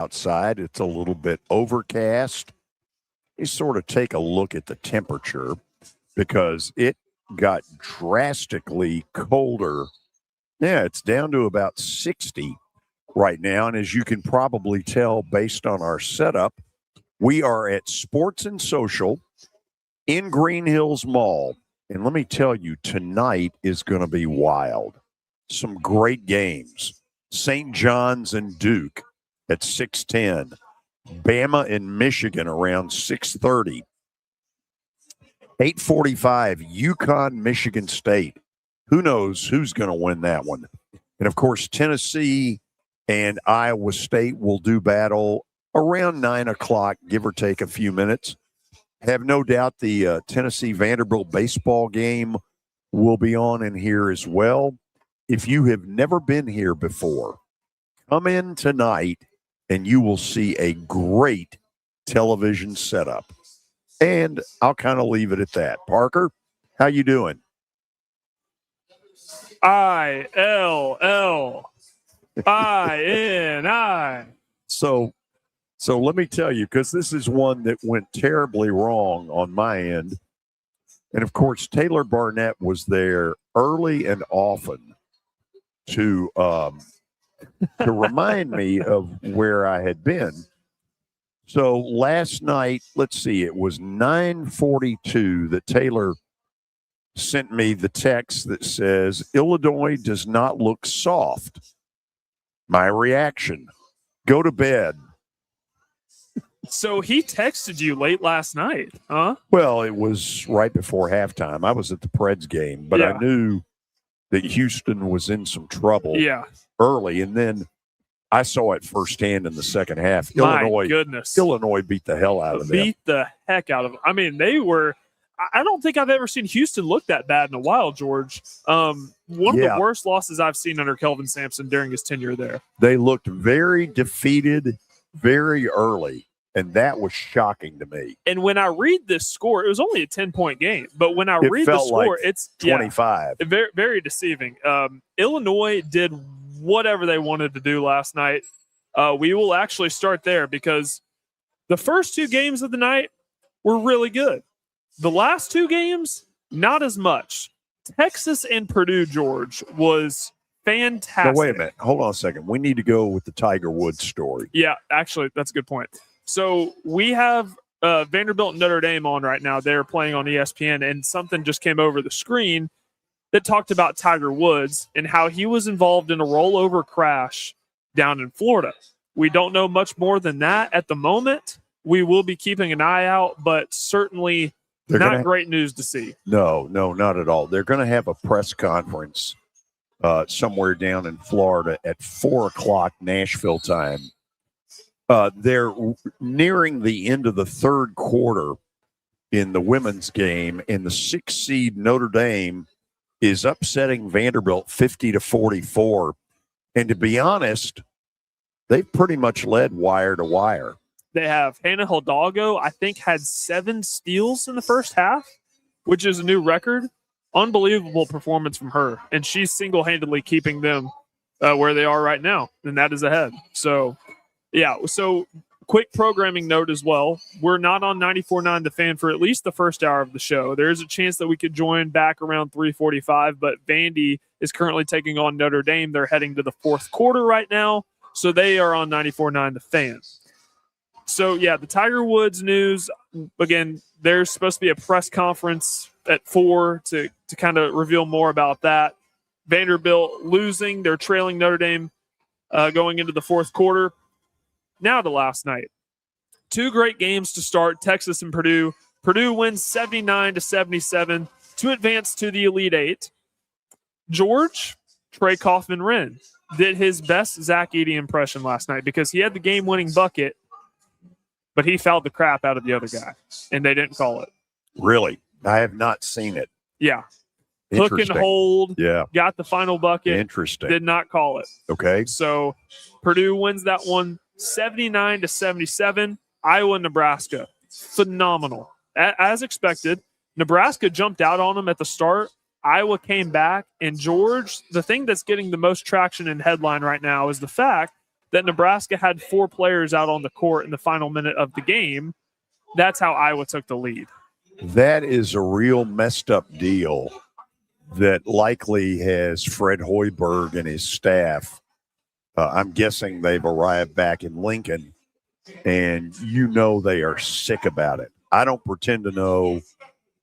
outside. It's a little bit overcast. You sort of take a look at the temperature because it got drastically colder. Yeah, it's down to about 60 right now. And as you can probably tell based on our setup, we are at Sports and Social in Green Hills Mall. And let me tell you, tonight is going to be wild. Some great games. St. John's and Duke at 6:10. Bama and Michigan around 6:30. 8:45, UConn, Michigan State. Who knows who's going to win that one? And, of course, Tennessee and Iowa State will do battle around 9 o'clock, give or take a few minutes. Have no doubt the Tennessee-Vanderbilt baseball game will be on in here as well. If you have never been here before, come in tonight and you will see a great television setup. And I'll kind of leave it at that. Parker, how you doing? ILLINI. So let me tell you, because this is one that went terribly wrong on my end. And, of course, Taylor Barnett was there early and often to remind me of where I had been. So last night, let's see, it was 9:42 that Taylor sent me the text that says, Illinois does not look soft. My reaction, go to bed. So he texted you late last night, huh? Well, it was right before halftime. I was at the Preds game, but I knew that Houston was in some trouble early. And then I saw it firsthand in the second half. My goodness. Illinois beat the hell out of them. Beat the heck out of them. I mean, they were – I don't think I've ever seen Houston look that bad in a while, George. One of the worst losses I've seen under Kelvin Sampson during his tenure there. They looked very defeated very early, and that was shocking to me. And when I read this score, it was only a 10-point game. But when I read the score, like it's 25. Very, very deceiving. Illinois did whatever they wanted to do last night. We will actually start there because the first two games of the night were really good. The last two games, not as much. Texas and Purdue, George, was fantastic. Now, wait a minute. Hold on a second. We need to go with the Tiger Woods story. Yeah, actually, that's a good point. So we have Vanderbilt and Notre Dame on right now. They're playing on ESPN, and something just came over the screen that talked about Tiger Woods and how he was involved in a rollover crash down in Florida. We don't know much more than that at the moment. We will be keeping an eye out, but certainly not great news to see. No, not at all. They're going to have a press conference somewhere down in Florida at 4 o'clock Nashville time. They're nearing the end of the third quarter in the women's game, and the 6th seed Notre Dame is upsetting Vanderbilt 50-44. And to be honest, they've pretty much led wire to wire. They have Hannah Hidalgo, I think, had 7 steals in the first half, which is a new record. Unbelievable performance from her. And she's single-handedly keeping them where they are right now, and that is ahead. So, so quick programming note as well. We're not on 94.9 The Fan for at least the first hour of the show. There is a chance that we could join back around 3:45, but Vandy is currently taking on Notre Dame. They're heading to the fourth quarter right now, so they are on 94.9 The Fan. So, the Tiger Woods news, again, there's supposed to be a press conference at 4 to kind of reveal more about that. Vanderbilt losing. They're trailing Notre Dame going into the fourth quarter. Now to last night. 2 great games to start, Texas and Purdue. Purdue wins 79-77 to advance to the Elite Eight. George, Trey Kaufman-Wren, did his best Zach Edey impression last night because he had the game-winning bucket, but he fouled the crap out of the other guy, and they didn't call it. Really? I have not seen it. Yeah. Hook and hold. Yeah. Got the final bucket. Interesting. Did not call it. Okay. So Purdue wins that one 79-77. Iowa, Nebraska. Phenomenal. As expected, Nebraska jumped out on them at the start. Iowa came back. And, George, the thing that's getting the most traction in headline right now is the fact that Nebraska had 4 players out on the court in the final minute of the game. That's how Iowa took the lead. That is a real messed up deal that likely has Fred Hoiberg and his staff. I'm guessing they've arrived back in Lincoln, and they are sick about it. I don't pretend to know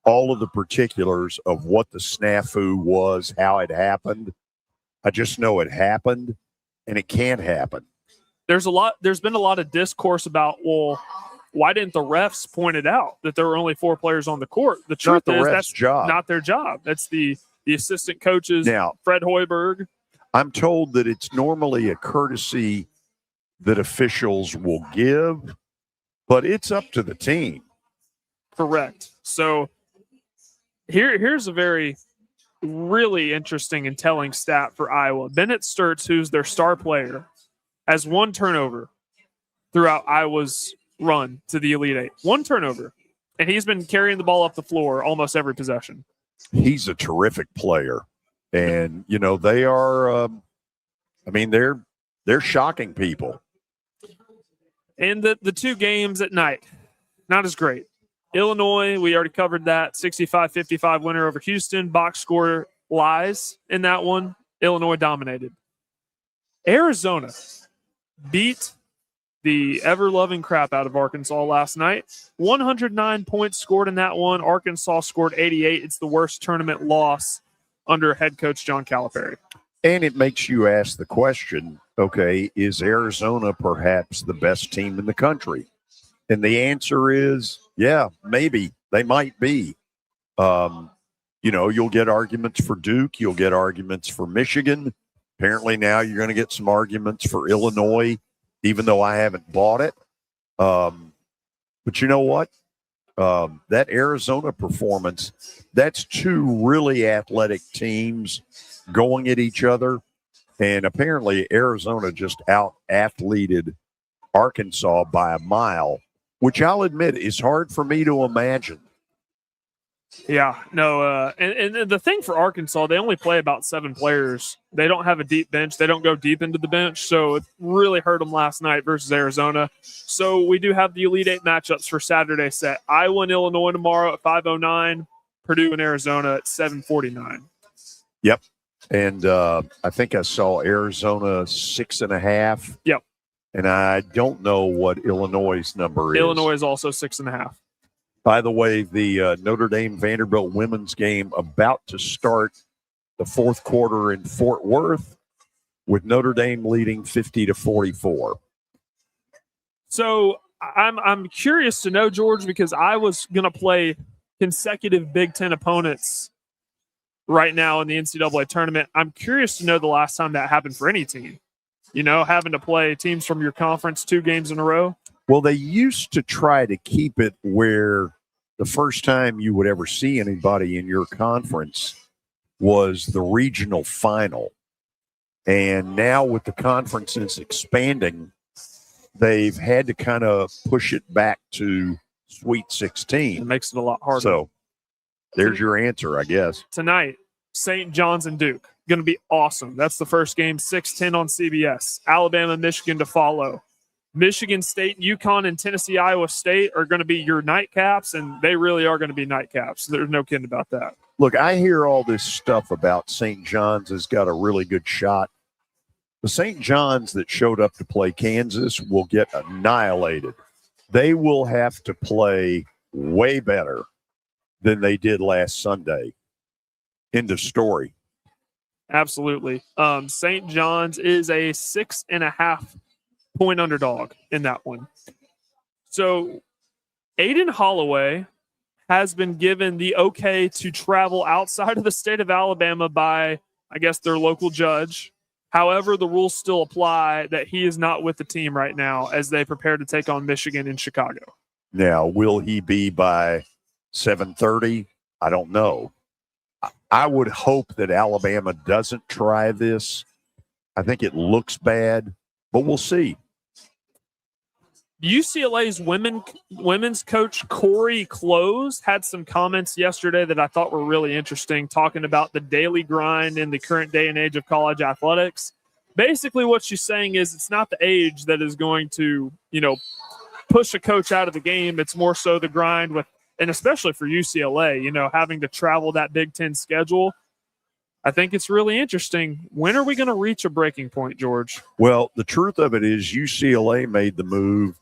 all of the particulars of what the snafu was, how it happened. I just know it happened, and it can't happen. There's been a lot of discourse about, well, why didn't the refs point it out that there were only 4 players on the court? The truth is that's not their job. That's the assistant coaches, now, Fred Hoiberg. I'm told that it's normally a courtesy that officials will give, but it's up to the team. Correct. So here's a very really interesting and telling stat for Iowa. Bennett Sturtz, who's their star player, has 1 turnover throughout Iowa's run to the Elite Eight. 1 turnover. And he's been carrying the ball up the floor almost every possession. He's a terrific player. And, they are, they're shocking people. And the 2 games at night, not as great. Illinois, we already covered that, 65-55 winner over Houston. Box score lies in that one. Illinois dominated. Arizona beat the ever-loving crap out of Arkansas last night. 109 points scored in that one. Arkansas scored 88. It's the worst tournament loss under head coach John Calipari. And it makes you ask the question, okay, is Arizona perhaps the best team in the country? And the answer is, yeah, maybe. They might be. You'll get arguments for Duke. You'll get arguments for Michigan. Apparently now you're going to get some arguments for Illinois, even though I haven't bought it. But you know what? That Arizona performance, that's 2 really athletic teams going at each other. And apparently Arizona just out-athleted Arkansas by a mile, which I'll admit is hard for me to imagine. Yeah, no, and the thing for Arkansas, they only play about 7 players. They don't have a deep bench. They don't go deep into the bench, so it really hurt them last night versus Arizona. So we do have the Elite Eight matchups for Saturday set. Iowa and Illinois tomorrow at 5:09, Purdue and Arizona at 7:49. Yep, and I think I saw Arizona 6.5. Yep. And I don't know what Illinois' number is. Illinois is also 6.5. By the way, the Notre Dame-Vanderbilt women's game about to start the 4th quarter in Fort Worth, with Notre Dame leading 50-44. So I'm curious to know, George, because I was going to play consecutive Big Ten opponents right now in the NCAA tournament. I'm curious to know the last time that happened for any team. Having to play teams from your conference 2 games in a row. Well, they used to try to keep it where the first time you would ever see anybody in your conference was the regional final. And now with the conferences expanding, they've had to kind of push it back to Sweet 16. It makes it a lot harder. So there's your answer, I guess. Tonight, St. John's and Duke. Going to be awesome. That's the first game, 6:10 on CBS. Alabama, Michigan to follow. Michigan State, UConn, and Tennessee, Iowa State are going to be your nightcaps, and they really are going to be nightcaps. There's no kidding about that. Look, I hear all this stuff about St. John's has got a really good shot. The St. John's that showed up to play Kansas will get annihilated. They will have to play way better than they did last Sunday. End of story. Absolutely. St. John's is a 6.5-point underdog in that one. So Aiden Holloway has been given the okay to travel outside of the state of Alabama by, I guess, their local judge. However, the rules still apply that he is not with the team right now as they prepare to take on Michigan in Chicago. Now, will he be by 7:30? I don't know. I would hope that Alabama doesn't try this. I think it looks bad, but we'll see. UCLA's women's coach Corey Close had some comments yesterday that I thought were really interesting, talking about the daily grind in the current day and age of college athletics. basically what she's saying is it's not the age that is going to, push a coach out of the game. It's more so the grind with, and especially for UCLA, having to travel that Big Ten schedule. I think it's really interesting. When are we going to reach a breaking point, George? Well, the truth of it is UCLA made the move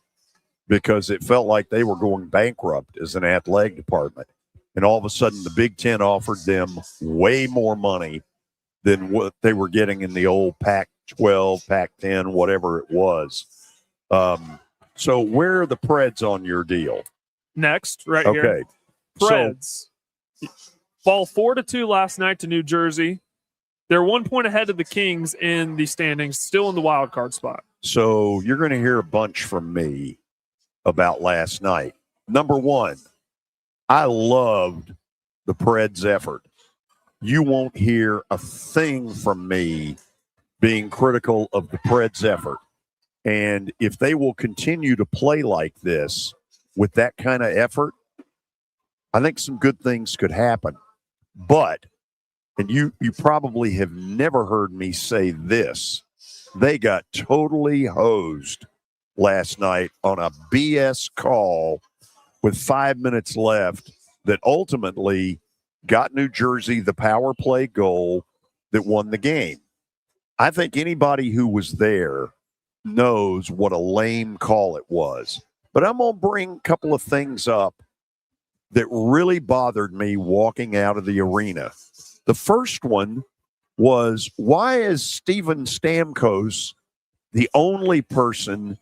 because it felt like they were going bankrupt as an athletic department. And all of a sudden, the Big Ten offered them way more money than what they were getting in the old Pac-12, Pac-10, whatever it was. So where are the Preds on your deal? Next, right here. Okay. Preds fall 4-2 last night to New Jersey. They're 1 point ahead of the Kings in the standings, still in the wild card spot. So you're going to hear a bunch from me about last night. Number one, I loved the Preds' effort. You won't hear a thing from me being critical of the Preds' effort. And if they will continue to play like this with that kind of effort, I think some good things could happen. But, and you probably have never heard me say this, they got totally hosed last night on a BS call with 5 minutes left that ultimately got New Jersey the power play goal that won the game. I think anybody who was there knows what a lame call it was. But I'm going to bring a couple of things up that really bothered me walking out of the arena. The first one was, why is Steven Stamkos the only person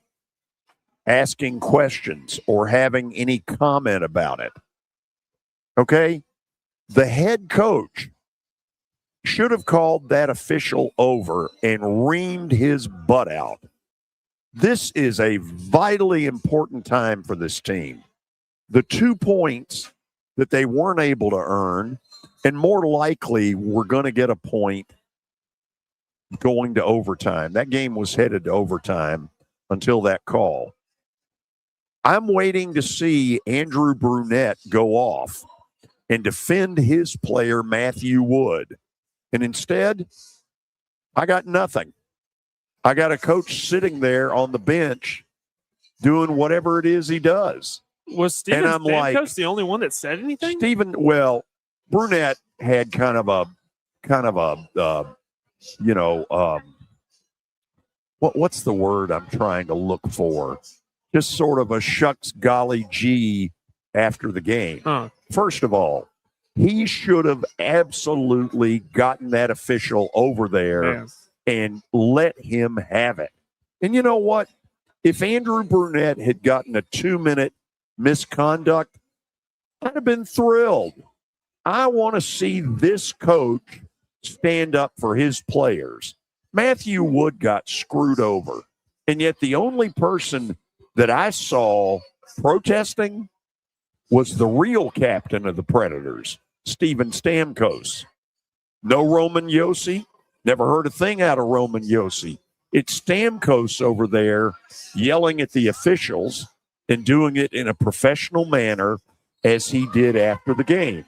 asking questions or having any comment about it? Okay? The head coach should have called that official over and reamed his butt out. This is a vitally important time for this team. The 2 points that they weren't able to earn, and more likely were going to get a point going to overtime. That game was headed to overtime until that call. I'm waiting to see Andrew Brunette go off and defend his player, Matthew Wood. And instead, I got nothing. I got a coach sitting there on the bench doing whatever it is he does. Was Steven Stamkos the only one that said anything? Brunette had kind of a what's the word I'm trying to look for? Just sort of a shucks golly gee after the game. First of all, he should have absolutely gotten that official over there and let him have it. And you know what? If Andrew Brunette had gotten a 2-minute misconduct, I'd have been thrilled. I want to see this coach stand up for his players. Matthew Wood got screwed over. And yet the only person that I saw protesting was the real captain of the Predators, Steven Stamkos. No Roman Josi. Never heard a thing out of Roman Josi. It's Stamkos over there yelling at the officials and doing it in a professional manner as he did after the game.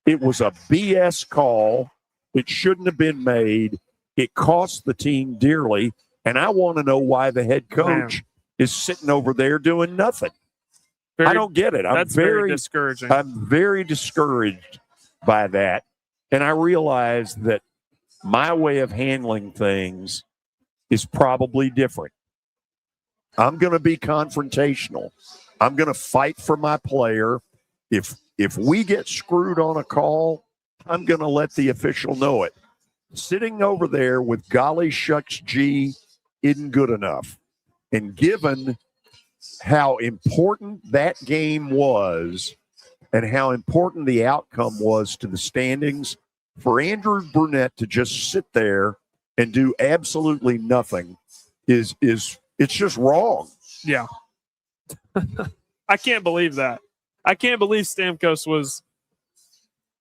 It was a BS call. It shouldn't have been made. It cost the team dearly. And I want to know why the head coach is sitting over there doing nothing. I don't get it. That's very discouraging. I'm very discouraged by that. And I realize that my way of handling things is probably different. I'm going to be confrontational. I'm going to fight for my player. If we get screwed on a call, I'm going to let the official know it. Sitting over there with golly shucks gee isn't good enough. And given how important that game was and how important the outcome was to the standings, for Andrew Brunette to just sit there and do absolutely nothing is it's just wrong. Yeah. I can't believe that. I can't believe Stamkos was.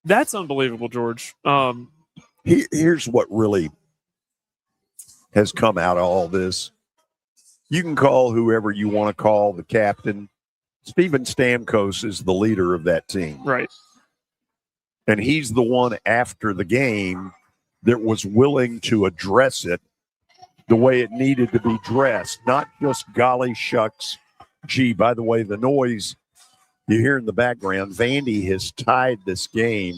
That's unbelievable, George. Here's what really has come out of all this. You can call whoever you want to call the captain. Steven Stamkos is the leader of that team. Right. And he's the one after the game that was willing to address it the way it needed to be dressed, not just golly shucks. Gee, by the way, the noise you hear in the background, Vandy has tied this game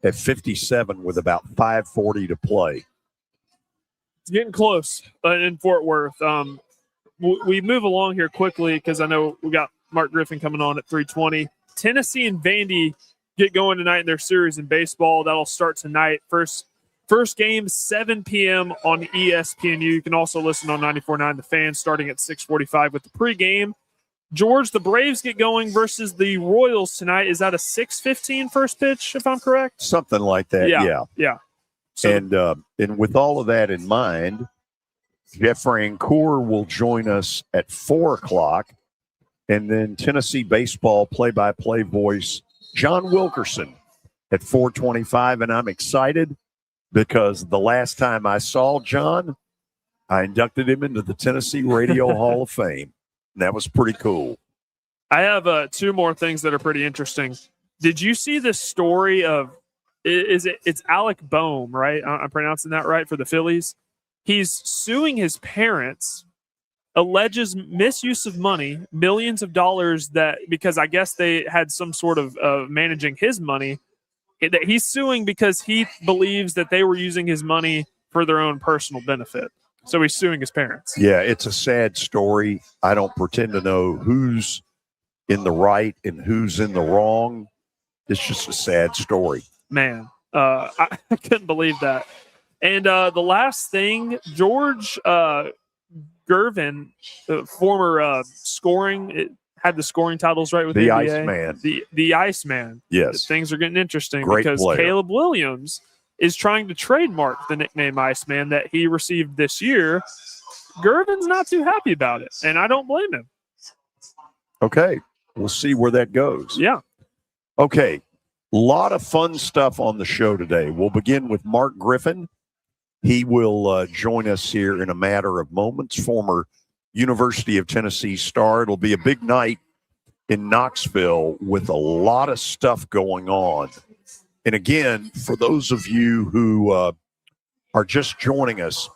at 57 with about 5:40 to play. It's getting close in Fort Worth. We move along here quickly because I know we got Mark Griffin coming on at 3:20. Tennessee and Vandy get going tonight in their series in baseball. That'll start tonight. First game, 7 p.m. on ESPNU. You can also listen on 94.9 The Fan starting at 6:45 with the pregame. George, the Braves get going versus the Royals tonight. Is that a 6:15 first pitch, if I'm correct? Something like that, yeah. So, and with all of that in mind, Jeff Francouer will join us at 4 o'clock, and then Tennessee baseball play-by-play voice John Wilkerson at 4:25, and I'm excited because the last time I saw John, I inducted him into the Tennessee Radio Hall of Fame. And that was pretty cool. I have two more things that are pretty interesting. Did you see this story of it's Alec Boehm, right? I'm pronouncing that right, for the Phillies. He's suing his parents, alleges misuse of money, millions of dollars, that because I guess they had some sort of managing his money. That he's suing because he believes that they were using his money for their own personal benefit. So he's suing his parents. Yeah, it's a sad story. I don't pretend to know who's in the right and who's in the wrong. It's just a sad story. Man, I couldn't believe that. And the last thing, George Griffin, former scoring, had the scoring titles right with the NBA. Iceman. The Iceman. Yes. Things are getting interesting. Great because player. Caleb Williams is trying to trademark the nickname Iceman that he received this year. Gervin's not too happy about it, and I don't blame him. Okay, we'll see where that goes. Yeah. Okay, a lot of fun stuff on the show today. We'll begin with Mark Griffin. He will join us here in a matter of moments, former University of Tennessee star. It'll be a big night in Knoxville with a lot of stuff going on. And again, for those of you who are just joining us,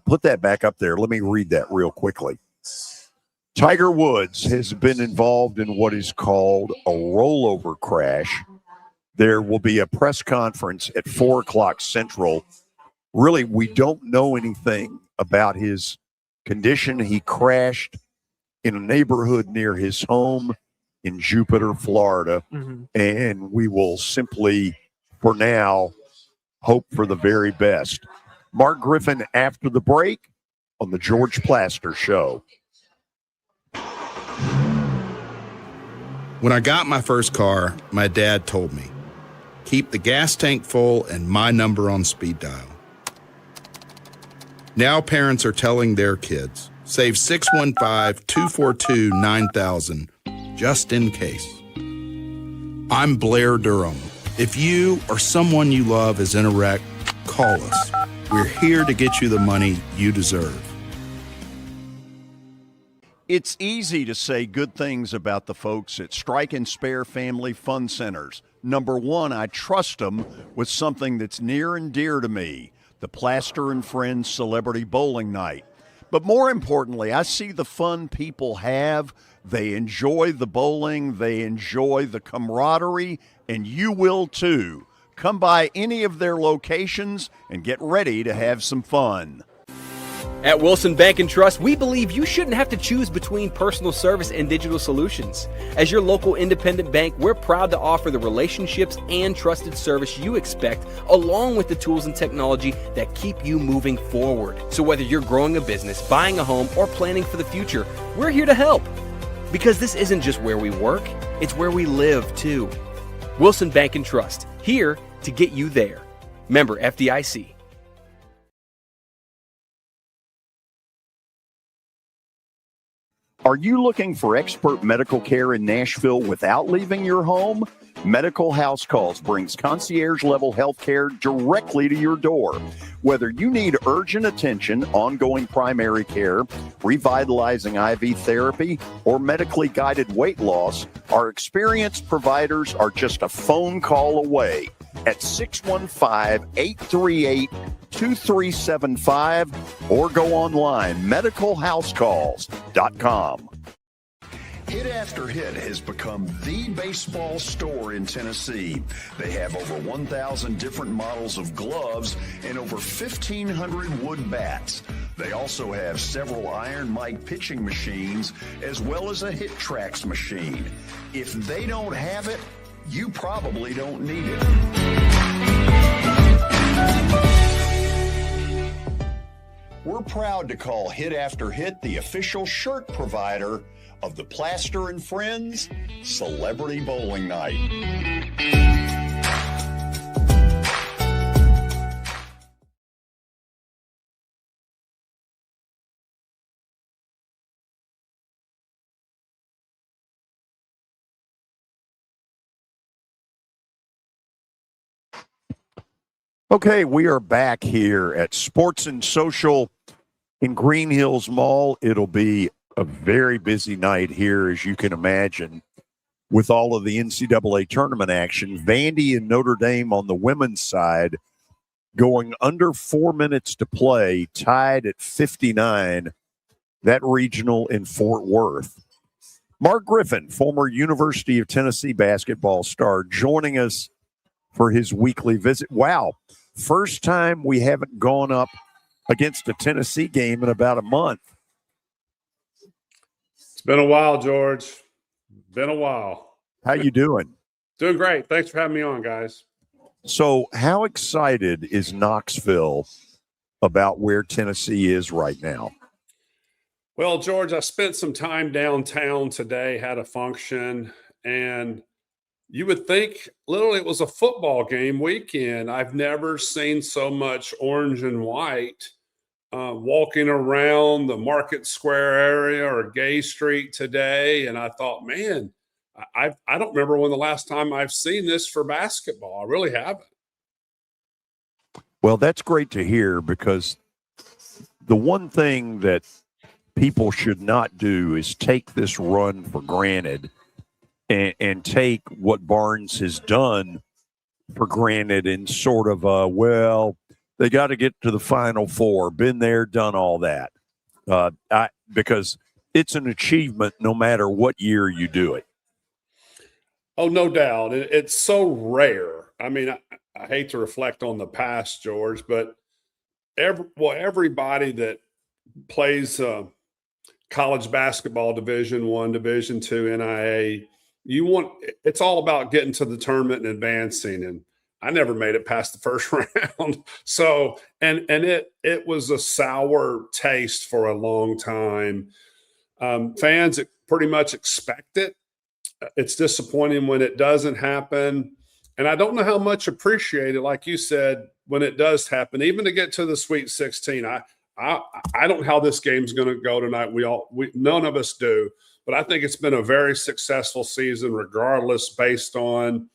put that back up there. Let me read that real quickly. Tiger Woods has been involved in what is called a rollover crash. There will be a press conference at 4 o'clock Central. Really, we don't know anything about his condition. He crashed in a neighborhood near his home in Jupiter, Florida. Mm-hmm. And we will simply, for now, hope for the very best. Mark Griffin after the break on the George Plaster Show. When I got my first car, my dad told me, keep the gas tank full and my number on speed dial. Now parents are telling their kids, save 615-242-9000 just in case. I'm Blair Durham. If you or someone you love is in a wreck, call us. We're here to get you the money you deserve. It's easy to say good things about the folks at Strike and Spare Family Fun Centers. Number one, I trust them with something that's near and dear to me, the Plaster and Friends Celebrity Bowling Night. But more importantly, I see the fun people have. They enjoy the bowling, they enjoy the camaraderie, and you will too. Come by any of their locations and get ready to have some fun. At Wilson Bank and Trust, we believe you shouldn't have to choose between personal service and digital solutions. As your local independent bank, we're proud to offer the relationships and trusted service you expect, along with the tools and technology that keep you moving forward. So whether you're growing a business, buying a home, or planning for the future, we're here to help. Because this isn't just where we work, it's where we live too. Wilson Bank and Trust, here to get you there. Member FDIC. Are you looking for expert medical care in Nashville without leaving your home? Medical House Calls brings concierge-level health care directly to your door. Whether you need urgent attention, ongoing primary care, revitalizing IV therapy, or medically guided weight loss, our experienced providers are just a phone call away. at 615-838-2375 or go online, medicalhousecalls.com. Hit After Hit has become the baseball store in Tennessee. They have over 1,000 different models of gloves and over 1,500 wood bats. They also have several Iron Mike pitching machines as well as a Hit Tracks machine. If they don't have it, you probably don't need it. We're proud to call Hit After Hit the official shirt provider of the Plaster and Friends Celebrity Bowling Night. Okay, we are back here at Sports and Social in Green Hills Mall. It'll be a very busy night here, as you can imagine, with all of the NCAA tournament action. Vandy and Notre Dame on the women's side going under 4 minutes to play, tied at 59, that regional in Fort Worth. Mark Griffin, former University of Tennessee basketball star, joining us for his weekly visit. Wow, first time we haven't gone up against a Tennessee game in about a month. It's been a while, George. Been a while. How you doing? Doing great. Thanks for having me on, guys. So how excited is Knoxville about where Tennessee is right now? Well, George, I spent some time downtown today, had a function, and you would think literally it was a football game weekend. I've never seen so much orange and white walking around the Market Square area or Gay Street today. And I thought, man, I don't remember when the last time I've seen this for basketball. I really haven't. Well, that's great to hear, because the one thing that people should not do is take this run for granted and take what Barnes has done for granted and sort of, well, they got to get to the Final Four, been there, done all that. Because it's an achievement no matter what year you do it. Oh, no doubt. It's so rare. I mean, I hate to reflect on the past, George, but everybody that plays college basketball, Division I, Division II, NIA, it's all about getting to the tournament and advancing. And I never made it past the first round. So, and it was a sour taste for a long time. Fans pretty much expect it. It's disappointing when it doesn't happen. And I don't know how much appreciated, like you said, when it does happen, even to get to the Sweet 16. I don't know how this game's going to go tonight. None of us do. But I think it's been a very successful season, regardless, based on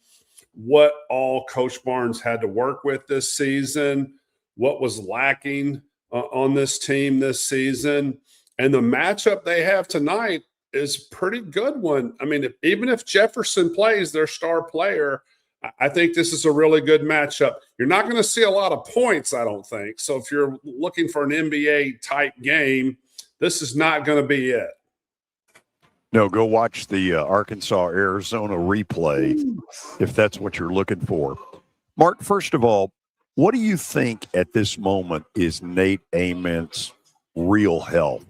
what all Coach Barnes had to work with this season, what was lacking on this team this season. And the matchup they have tonight is a pretty good one. I mean, even if Jefferson plays their star player, I think this is a really good matchup. You're not going to see a lot of points, I don't think. So if you're looking for an NBA-type game, this is not going to be it. No, go watch the Arkansas-Arizona replay if that's what you're looking for. Mark, first of all, what do you think at this moment is Nate Ament's real health?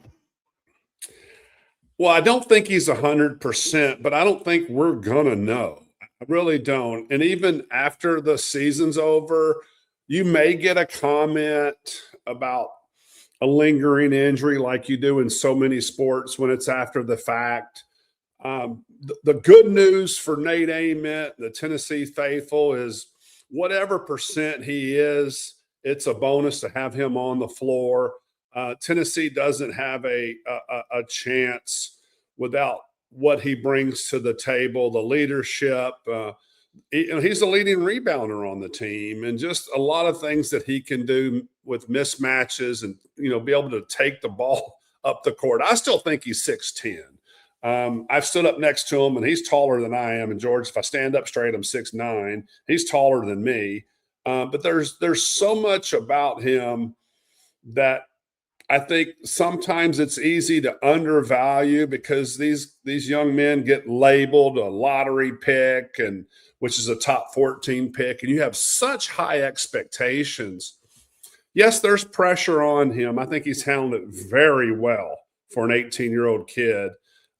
Well, I don't think he's 100%, but I don't think we're going to know. I really don't. And even after the season's over, you may get a comment about a lingering injury like you do in so many sports when it's after the fact. The good news for Nate Ament, the Tennessee faithful, is whatever percent he is, it's a bonus to have him on the floor. Tennessee doesn't have a chance without what he brings to the table, the leadership. He's a leading rebounder on the team, and just a lot of things that he can do with mismatches and, be able to take the ball up the court. I still think he's 6'10". I've stood up next to him, and he's taller than I am. And George, if I stand up straight, I'm 6'9". He's taller than me. But there's so much about him that I think sometimes it's easy to undervalue, because these young men get labeled a lottery pick, and which is a top 14 pick, and you have such high expectations. Yes, there's pressure on him. I think he's handled it very well for an 18-year-old kid.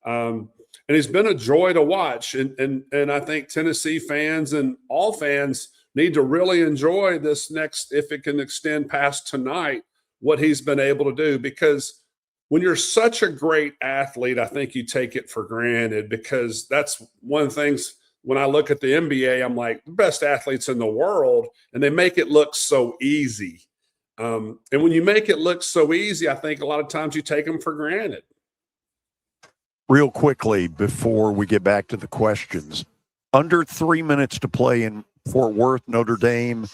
And he's been a joy to watch. And I think Tennessee fans and all fans need to really enjoy this next, if it can extend past tonight, what he's been able to do. Because when you're such a great athlete, I think you take it for granted, because that's one of the things when I look at the NBA, I'm like, the best athletes in the world, and they make it look so easy. And when you make it look so easy, I think a lot of times you take them for granted. Real quickly, before we get back to the questions, under 3 minutes to play in Fort Worth, Notre Dame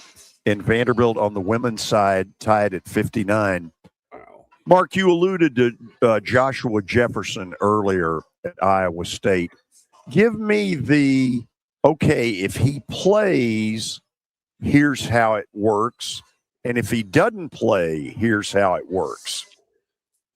and Vanderbilt on the women's side tied at 59. Wow. Mark, you alluded to Joshua Jefferson earlier at Iowa State. Give me the, okay, if he plays, here's how it works. And if he doesn't play, here's how it works.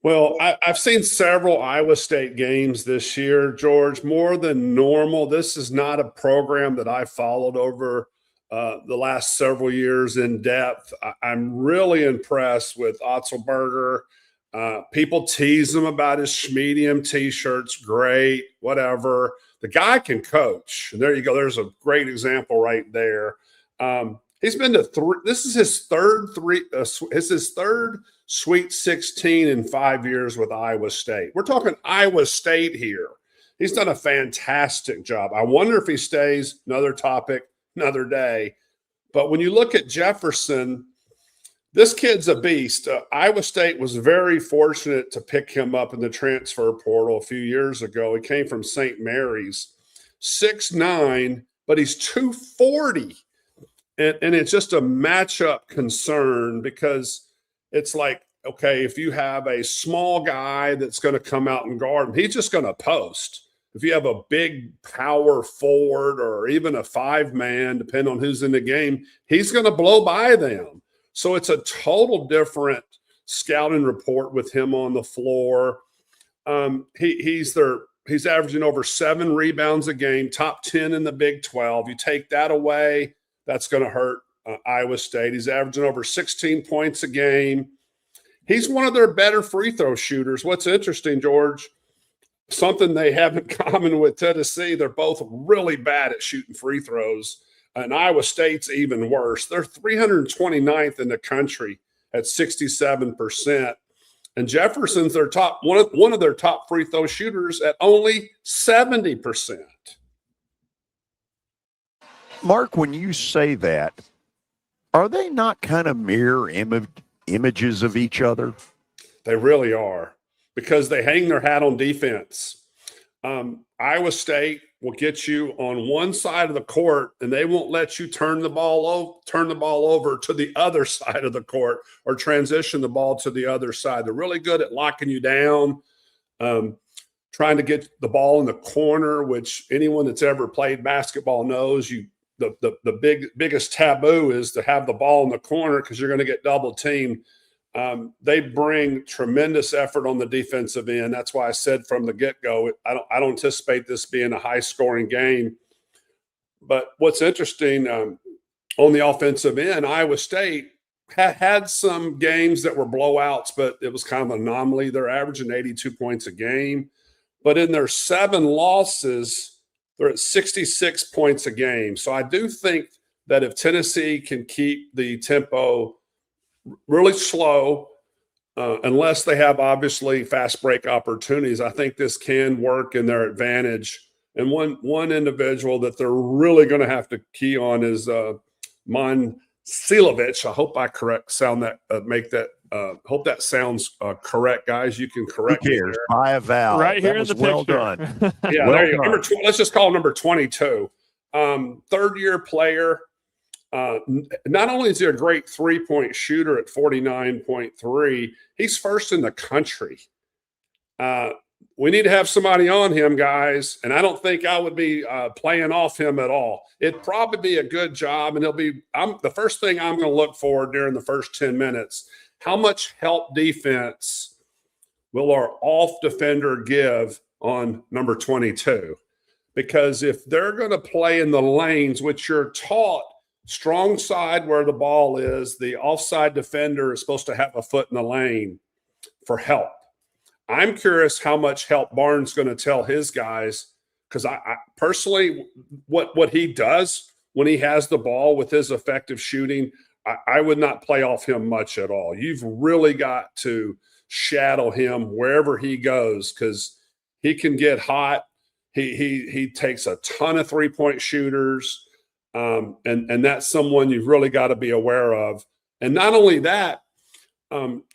Well, I've seen several Iowa State games this year, George, more than normal. This is not a program that I followed over the last several years in depth. I'm really impressed with Otzelberger. People tease him about his Schmedium T-shirts. Great, whatever. The guy can coach. And there you go. There's a great example right there. He's been to three. This is his third Sweet 16 in 5 years with Iowa State. We're talking Iowa State here. He's done a fantastic job. I wonder if he stays. Another topic, another day. But when you look at Jefferson, this kid's a beast. Iowa State was very fortunate to pick him up in the transfer portal a few years ago. He came from St. Mary's, 6'9", but he's 240. And it's just a matchup concern, because it's like, okay, if you have a small guy that's going to come out and guard him, he's just going to post. If you have a big power forward or even a 5-man, depending on who's in the game, he's going to blow by them. So it's a total different scouting report with him on the floor. He's averaging over 7 rebounds a game, top 10 in the Big 12. You take that away, that's going to hurt Iowa State. He's averaging over 16 points a game. He's one of their better free throw shooters. What's interesting, George, something they have in common with Tennessee, they're both really bad at shooting free throws. And Iowa State's even worse. They're 329th in the country at 67%. And Jefferson's their top one of their top free throw shooters at only 70%. Mark, when you say that, are they not kind of mirror images of each other? They really are, because they hang their hat on defense. Iowa State will get you on one side of the court, and they won't let you turn the ball over to the other side of the court or transition the ball to the other side. They're really good at locking you down, trying to get the ball in the corner, which anyone that's ever played basketball knows the biggest taboo is to have the ball in the corner, because you're going to get double teamed. They bring tremendous effort on the defensive end. That's why I said from the get-go, I don't anticipate this being a high-scoring game. But what's interesting, on the offensive end, Iowa State had some games that were blowouts, but it was kind of an anomaly. They're averaging 82 points a game. But in their 7 losses, they're at 66 points a game. So I do think that if Tennessee can keep the tempo really slow, unless they have obviously fast break opportunities, I think this can work in their advantage. And one individual that they're really going to have to key on is Monsilovic. I hope I hope that sounds correct, guys. You can correct Who cares? By a vowel. Right here that in the well picture. done. Yeah, well there you go. done. Let's just call him number 22. Third-year player. Not only is he a great three-point shooter at 49.3, he's first in the country. we need to have somebody on him, guys. And I don't think I would be playing off him at all. It'd probably be a good job. And the first thing I'm going to look for during the first 10 minutes, how much help defense will our off defender give on number 22? Because if they're going to play in the lanes, which you're taught strong side where the ball is, the offside defender is supposed to have a foot in the lane for help. I'm curious how much help Barnes going to tell his guys, because I personally, what he does when he has the ball with his effective shooting, I would not play off him much at all. You've really got to shadow him wherever he goes, because he can get hot. He takes a ton of three-point shooters, and that's someone you've really got to be aware of. And not only that,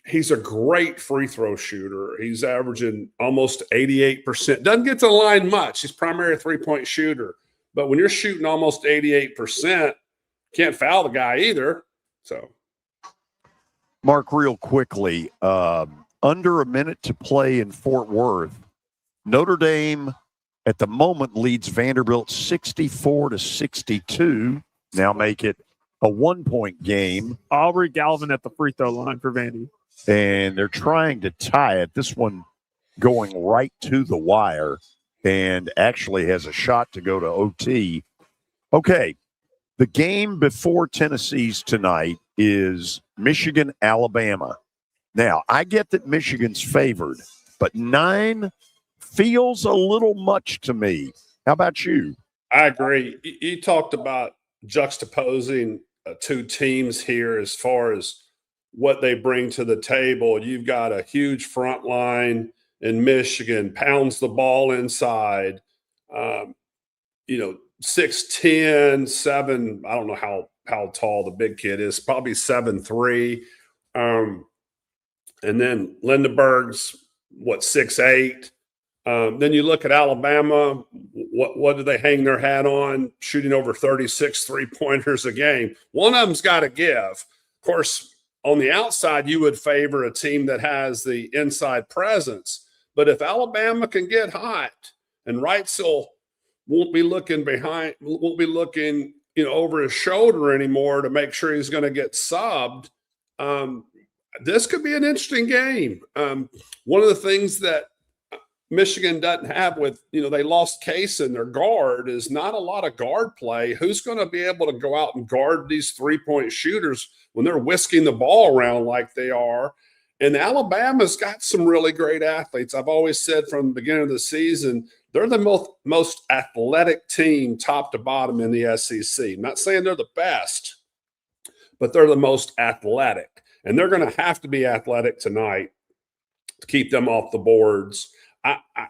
he's a great free throw shooter. He's averaging almost 88%. Doesn't get to the line much. He's primarily a three-point shooter. But when you're shooting almost 88%, can't foul the guy either. So, Mark, real quickly, under a minute to play in Fort Worth, Notre Dame at the moment leads Vanderbilt 64-62. Now make it a 1-point game. Aubrey Galvin at the free throw line for Vandy. And they're trying to tie it. This one going right to the wire and actually has a shot to go to OT. Okay, the game before Tennessee's tonight is Michigan-Alabama. Now, I get that Michigan's favored, but 9 feels a little much to me. How about you? I agree. You talked about juxtaposing two teams here as far as what they bring to the table. You've got a huge front line in Michigan, pounds the ball inside, 6'10", 7, I don't know how tall the big kid is, probably 7'3". And then Lindenberg's, 6'8". Then you look at Alabama, what do they hang their hat on? Shooting over 36 three-pointers a game. One of them's got to give. Of course, on the outside, you would favor a team that has the inside presence. But if Alabama can get hot and Reitzel won't be looking over his shoulder anymore to make sure he's going to get subbed, this could be an interesting game. One of the things that Michigan doesn't have with, they lost Case in their guard is not a lot of guard play. Who's going to be able to go out and guard these three-point shooters when they're whisking the ball around like they are? And Alabama's got some really great athletes. I've always said from the beginning of the season, they're the most athletic team top to bottom in the SEC. I'm not saying they're the best, but they're the most athletic. And they're going to have to be athletic tonight to keep them off the boards.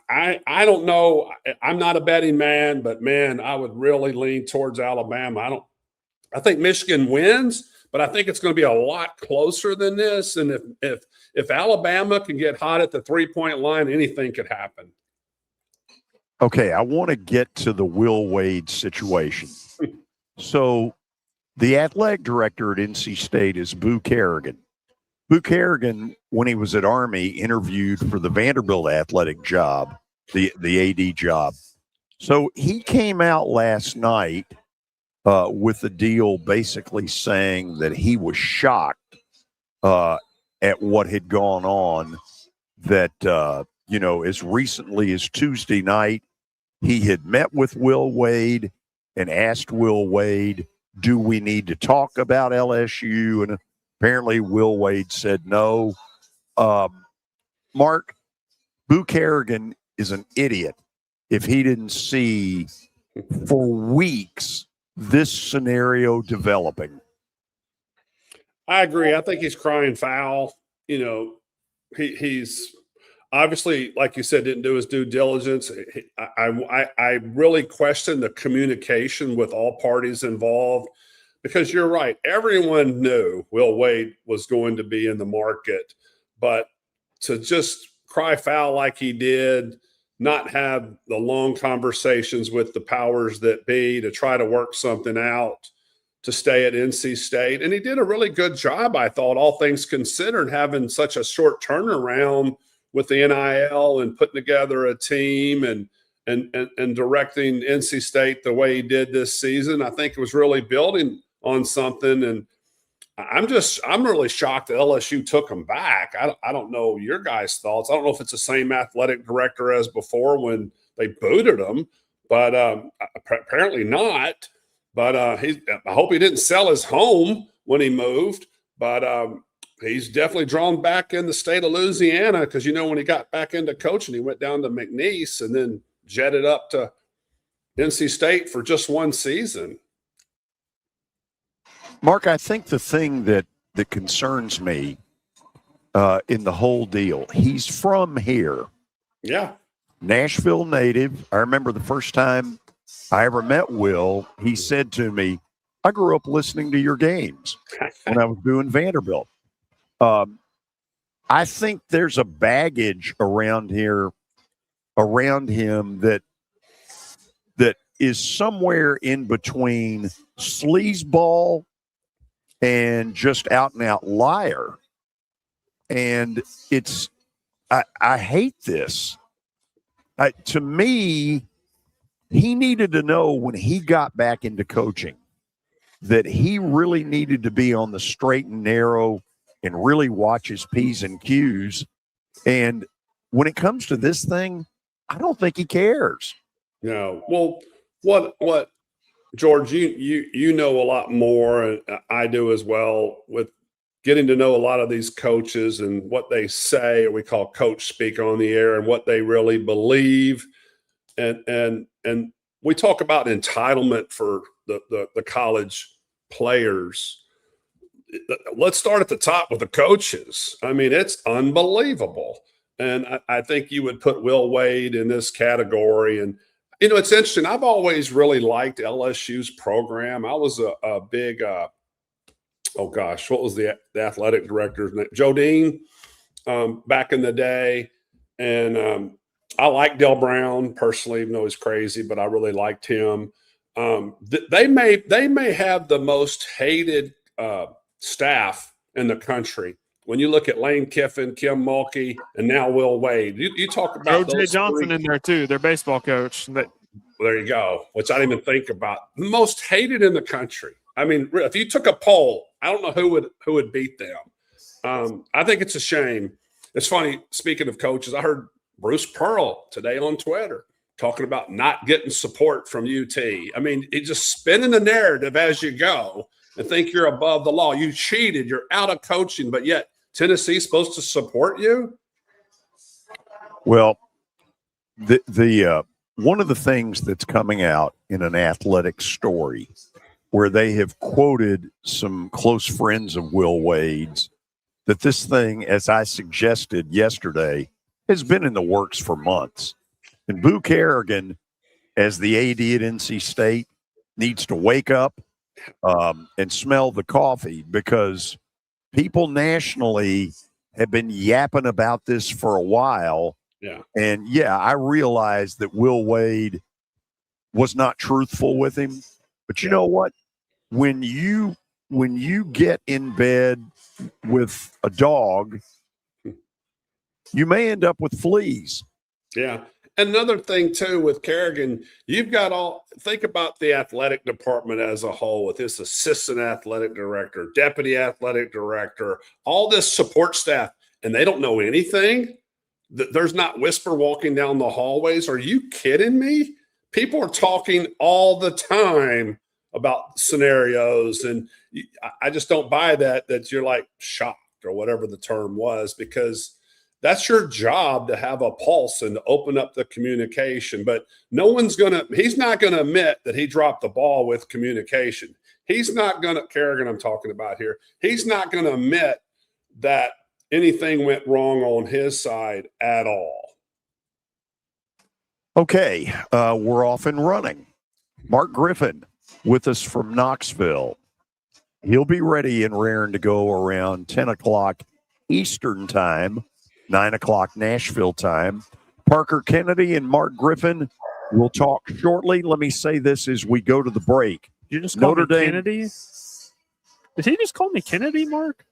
I don't know. I'm not a betting man, but man, I would really lean towards Alabama. I think Michigan wins, but I think it's going to be a lot closer than this. And if Alabama can get hot at the 3-point line, anything could happen. Okay, I want to get to the Will Wade situation. So the athletic director at NC State is Boo Kerrigan. Boo Kerrigan, when he was at Army, interviewed for the Vanderbilt athletic job, the AD job. So he came out last night with a deal basically saying that he was shocked at what had gone on, that, as recently as Tuesday night, he had met with Will Wade and asked Will Wade, do we need to talk about LSU? And apparently, Will Wade said no. Mark, Boo Kerrigan is an idiot if he didn't see for weeks this scenario developing. I agree. I think he's crying foul. He's obviously, like you said, didn't do his due diligence. I really question the communication with all parties involved. Because you're right, everyone knew Will Wade was going to be in the market, but to just cry foul like he did, not have the long conversations with the powers that be to try to work something out to stay at NC State. And he did a really good job, I thought, all things considered, having such a short turnaround with the NIL and putting together a team and directing NC State the way he did this season. I think it was really building on something. And I'm really shocked that LSU took him back. I don't know your guys' thoughts. I don't know if it's the same athletic director as before when they booted him, but apparently not. But I hope he didn't sell his home when he moved. But he's definitely drawn back in the state of Louisiana because, when he got back into coaching, he went down to McNeese and then jetted up to NC State for just one season. Mark, I think the thing that concerns me in the whole deal, he's from here. Yeah. Nashville native. I remember the first time I ever met Will, he said to me, I grew up listening to your games when I was doing Vanderbilt. I think there's a baggage around him that is somewhere in between sleazeball and just out and out liar. And I hate this. To me, he needed to know when he got back into coaching that he really needed to be on the straight and narrow and really watch his P's and Q's. And when it comes to this thing, I don't think he cares. No. Well, what George, you know a lot more, and I do as well, with getting to know a lot of these coaches and what they say, or we call coach speak on the air, and what they really believe. And we talk about entitlement for the college players. Let's start at the top with the coaches. I mean, it's unbelievable. And I think you would put Will Wade in this category. And, it's interesting. I've always really liked LSU's program. I was a big what was the athletic director's name? Joe Dean, back in the day. And I like Del Brown personally, even though he's crazy, but I really liked him. They may have the most hated staff in the country. When you look at Lane Kiffin, Kim Mulkey, and now Will Wade, you talk about O.J. Johnson in there too, their baseball coach. There you go, which I didn't even think about. Most hated in the country. I mean, if you took a poll, I don't know who would beat them. I think it's a shame. It's funny, speaking of coaches, I heard Bruce Pearl today on Twitter talking about not getting support from UT. I mean, he's just spinning the narrative as you go and think you're above the law. You cheated. You're out of coaching, but yet Tennessee's supposed to support you? Well, the one of the things that's coming out in an athletic story where they have quoted some close friends of Will Wade's that this thing, as I suggested yesterday, has been in the works for months. And Boo Kerrigan, as the AD at NC State, needs to wake up and smell the coffee, because people nationally have been yapping about this for a while. Yeah. And I realized that Will Wade was not truthful with him. But you know what? When you get in bed with a dog, you may end up with fleas. Yeah. Another thing too with Kerrigan, you've got think about the athletic department as a whole, with this assistant athletic director, deputy athletic director, all this support staff, and they don't know anything. There's not whisper walking down the hallways. Are you kidding me? People are talking all the time about scenarios, and I just don't buy that you're like shocked or whatever the term was, because that's your job, to have a pulse and to open up the communication. But he's not going to admit that he dropped the ball with communication. He's not going to, Kerrigan I'm talking about here, he's not going to admit that anything went wrong on his side at all. Okay, we're off and running. Mark Griffin with us from Knoxville. He'll be ready and raring to go around 10 o'clock Eastern time, 9 o'clock Nashville time. Parker Kennedy and Mark Griffin will talk shortly. Let me say this as we go to the break. Did you just call me Kennedy? Did he just call me Kennedy, Mark?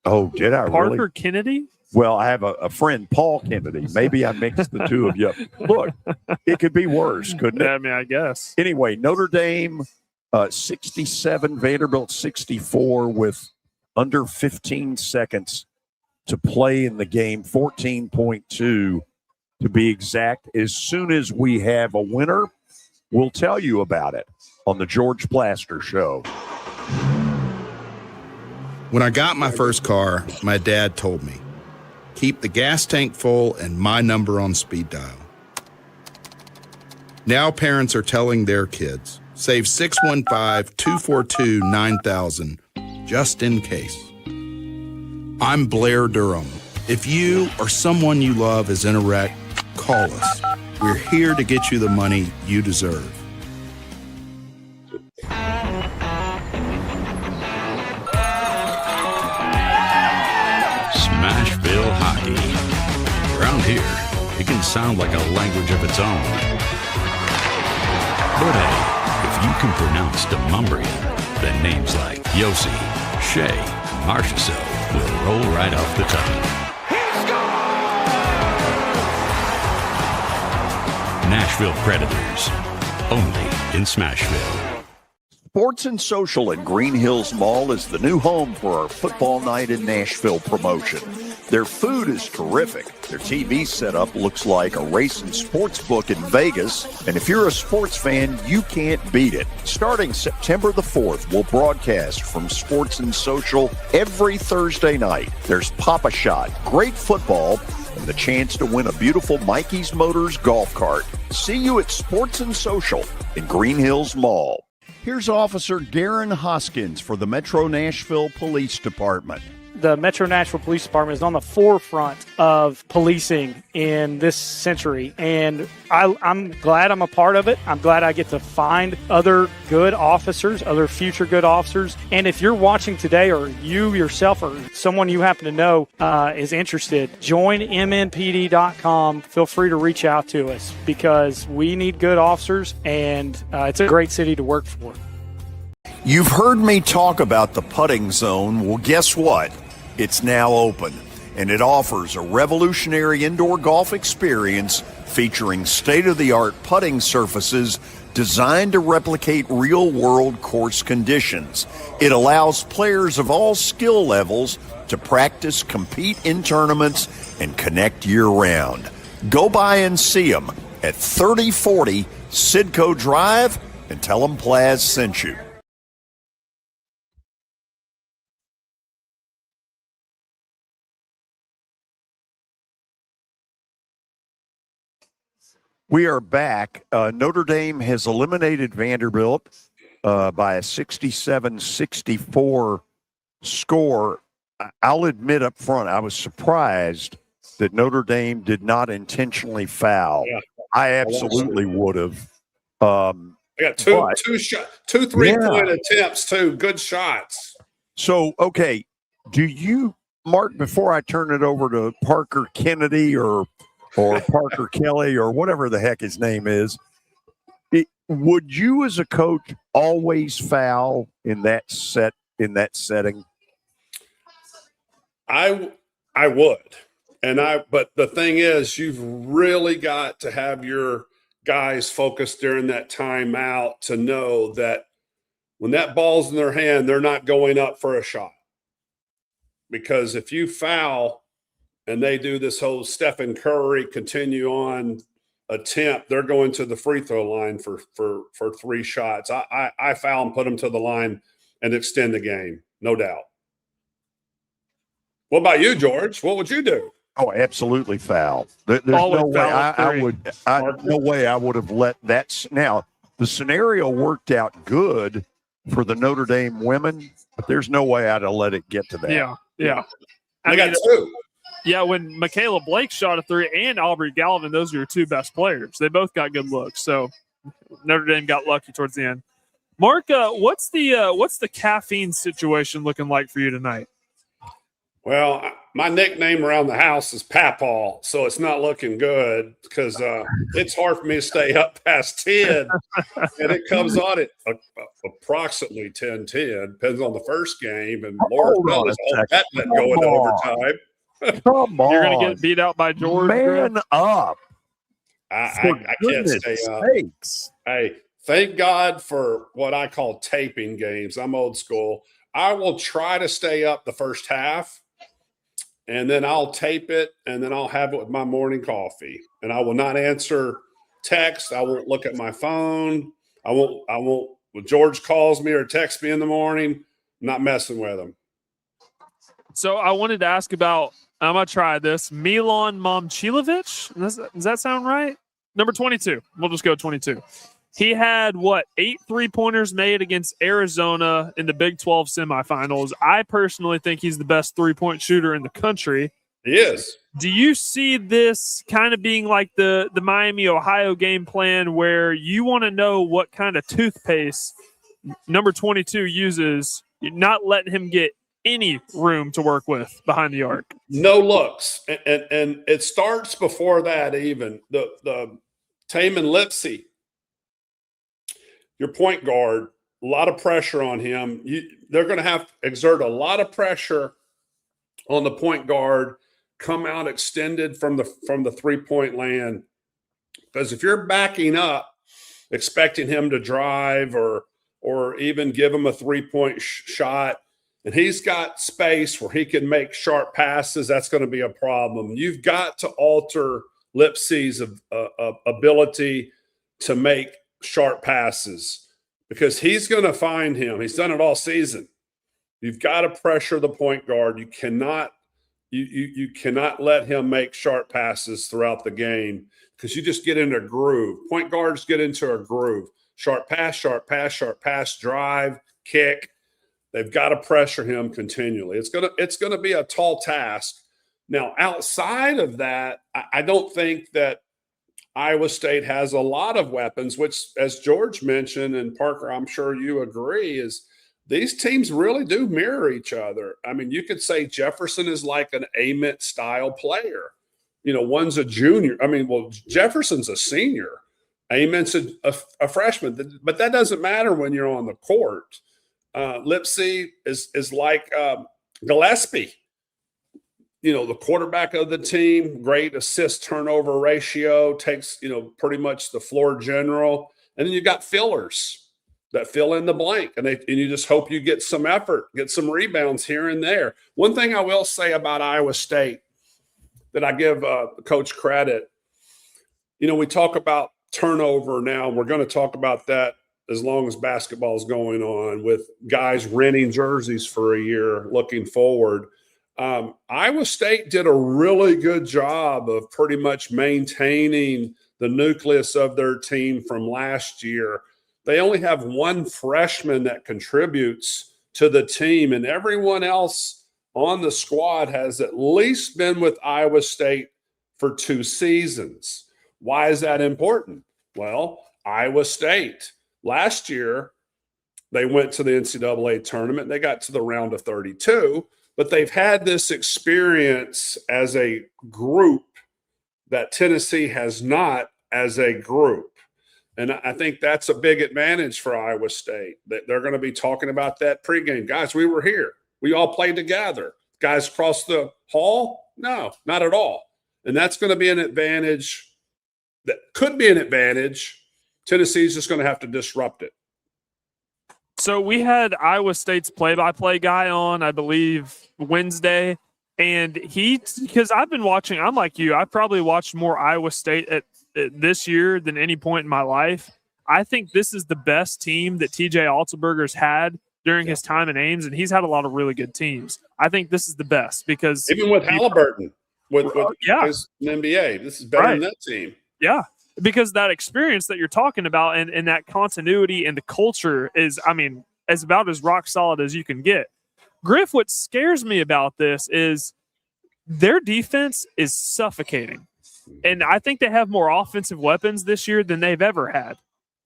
Oh, did I Parker really? Kennedy? Well, I have a friend, Paul Kennedy. Maybe I mixed the two of you up. Look, it could be worse, couldn't it? I mean, I guess. Anyway, Notre Dame 67, Vanderbilt 64 with under 15 seconds to play in the game, 14.2 to be exact. As soon as we have a winner, we'll tell you about it on the George Plaster Show. When I got my first car, my dad told me, keep the gas tank full and my number on speed dial. Now parents are telling their kids, save 615-242-9000 just in case. I'm Blair Durham. If you or someone you love is in a wreck, call us. We're here to get you the money you deserve. Smashville hockey. Around here, it can sound like a language of its own. But hey, if you can pronounce Demumbrian, then names like Yossi, Shea, Marchessault will roll right off the tongue. Nashville Predators, only in Smashville. Sports and Social in Green Hills Mall is the new home for our Football Night in Nashville promotion. Their food is terrific. Their TV setup looks like a racing sports book in Vegas. And if you're a sports fan, you can't beat it. Starting September the 4th, we'll broadcast from Sports and Social every Thursday night. There's Pop-A-Shot, great football, and the chance to win a beautiful Mikey's Motors golf cart. See you at Sports and Social in Green Hills Mall. Here's Officer Darren Hoskins for the Metro Nashville Police Department. The Metro Nashville Police Department is on the forefront of policing in this century, and I'm glad I'm a part of it. I'm glad I get to find other good officers, other future good officers. And if you're watching today, or you yourself or someone you happen to know is interested, join MNPD.com. Feel free to reach out to us because we need good officers, and it's a great city to work for. You've heard me talk about the putting zone. Well, guess what? It's now open, and it offers a revolutionary indoor golf experience featuring state-of-the-art putting surfaces designed to replicate real-world course conditions. It allows players of all skill levels to practice, compete in tournaments, and connect year-round. Go by and see them at 3040 Sidco Drive and tell them Plaz sent you. We are back. Notre Dame has eliminated Vanderbilt by a 67-64 score. I'll admit up front, I was surprised that Notre Dame did not intentionally foul. Yeah. I absolutely would have. I got two three-point attempts, two good shots. So, okay, do you, Mark, before I turn it over to Parker Kennedy or Parker Kelly or whatever the heck his name is, would you as a coach always foul in that setting? I would. But the thing is, you've really got to have your guys focused during that timeout to know that when that ball's in their hand, they're not going up for a shot. Because if you foul and they do this whole Stephen Curry continue on attempt, they're going to the free throw line for 3 shots. I foul and put them to the line and extend the game, no doubt. What about you, George? What would you do? Oh, absolutely foul. There's no way I would have let that. Now, the scenario worked out good for the Notre Dame women, but there's no way I'd have let it get to that. Yeah. I got 2. Yeah, when Michaela Blake shot a 3 and Aubrey Galvin, those are your 2 best players. They both got good looks. So Notre Dame got lucky towards the end. Mark, what's the caffeine situation looking like for you tonight? Well, my nickname around the house is Papaw, so it's not looking good because it's hard for me to stay up past 10, and it comes on at approximately 10:10. Depends on the first game, and Lord knows that doesn't go into overtime. Come on. You're going to get beat out by George. Man up. I can't stay up. Sakes. Hey, thank God for what I call taping games. I'm old school. I will try to stay up the first half, and then I'll tape it, and then I'll have it with my morning coffee. And I will not answer text. I won't look at my phone. I won't. When George calls me or texts me in the morning, I'm not messing with him. So I wanted to ask about, I'm going to try this, Milan Momcilovic. Does that sound right? Number 22. We'll just go 22. He had, 8 3-pointers made against Arizona in the Big 12 semifinals. I personally think he's the best 3-point shooter in the country. He is. Do you see this kind of being like the Miami, Ohio game plan where you want to know what kind of toothpaste number 22 uses, not letting him get any room to work with behind the arc? No looks. And it starts before that even. The Taman Lipsey, your point guard, a lot of pressure on him. They're going to have to exert a lot of pressure on the point guard, come out extended from the 3-point land. Because if you're backing up, expecting him to drive or even give him a 3-point shot, and he's got space where he can make sharp passes, that's going to be a problem. You've got to alter Lipsey's ability to make sharp passes because he's going to find him. He's done it all season. You've got to pressure the point guard. You cannot let him make sharp passes throughout the game because you just get into a groove. Point guards get into a groove. Sharp pass, sharp pass, sharp pass, drive, kick. They've got to pressure him continually. It's gonna be a tall task. Now, outside of that, I don't think that Iowa State has a lot of weapons, which, as George mentioned, and Parker, I'm sure you agree, is these teams really do mirror each other. I mean, you could say Jefferson is like an Ament-style player. One's a junior. I mean, well, Jefferson's a senior. Ament's a freshman. But that doesn't matter when you're on the court. Lipsey is like Gillespie, the quarterback of the team, great assist turnover ratio, takes, pretty much the floor general. And then you got fillers that fill in the blank. And you just hope you get some effort, get some rebounds here and there. One thing I will say about Iowa State that I give Coach credit, we talk about turnover now. We're going to talk about that as long as basketball is going on, with guys renting jerseys for a year looking forward. Iowa State did a really good job of pretty much maintaining the nucleus of their team from last year. They only have one freshman that contributes to the team, and everyone else on the squad has at least been with Iowa State for 2 seasons. Why is that important? Well, Iowa State, last year, they went to the NCAA tournament. They got to the round of 32, but they've had this experience as a group that Tennessee has not as a group. And I think that's a big advantage for Iowa State. They're going to be talking about that pregame. Guys, we were here. We all played together. Guys across the hall? No, not at all. And that's going to be an advantage. That could be an advantage. Tennessee's just going to have to disrupt it. So we had Iowa State's play-by-play guy on, I believe, Wednesday. And because I've been watching, I'm like you, I've probably watched more Iowa State at this year than any point in my life. I think this is the best team that TJ Altenberger's had during his time in Ames, and he's had a lot of really good teams. I think this is the best because even with Halliburton, with his NBA, this is better than that team. Yeah, because that experience that you're talking about and that continuity and the culture is, as about as rock solid as you can get. Griff, what scares me about this is their defense is suffocating. And I think they have more offensive weapons this year than they've ever had.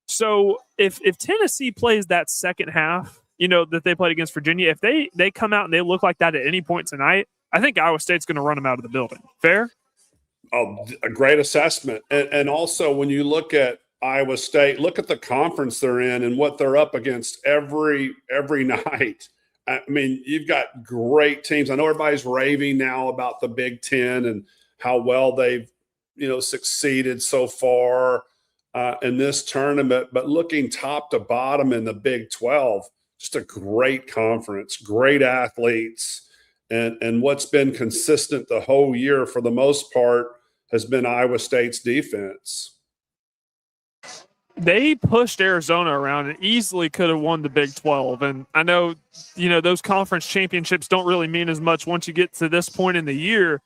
So if Tennessee plays that second half, that they played against Virginia, if they come out and they look like that at any point tonight, I think Iowa State's going to run them out of the building. Fair? Oh, a great assessment. And also when you look at Iowa State, look at the conference they're in and what they're up against every night. I mean, you've got great teams. I know everybody's raving now about the Big Ten and how well they've, succeeded so far in this tournament. But looking top to bottom in the Big 12, just a great conference, great athletes. And what's been consistent the whole year for the most part has been Iowa State's defense. They pushed Arizona around and easily could have won the Big 12. And I know, those conference championships don't really mean as much once you get to this point in the year.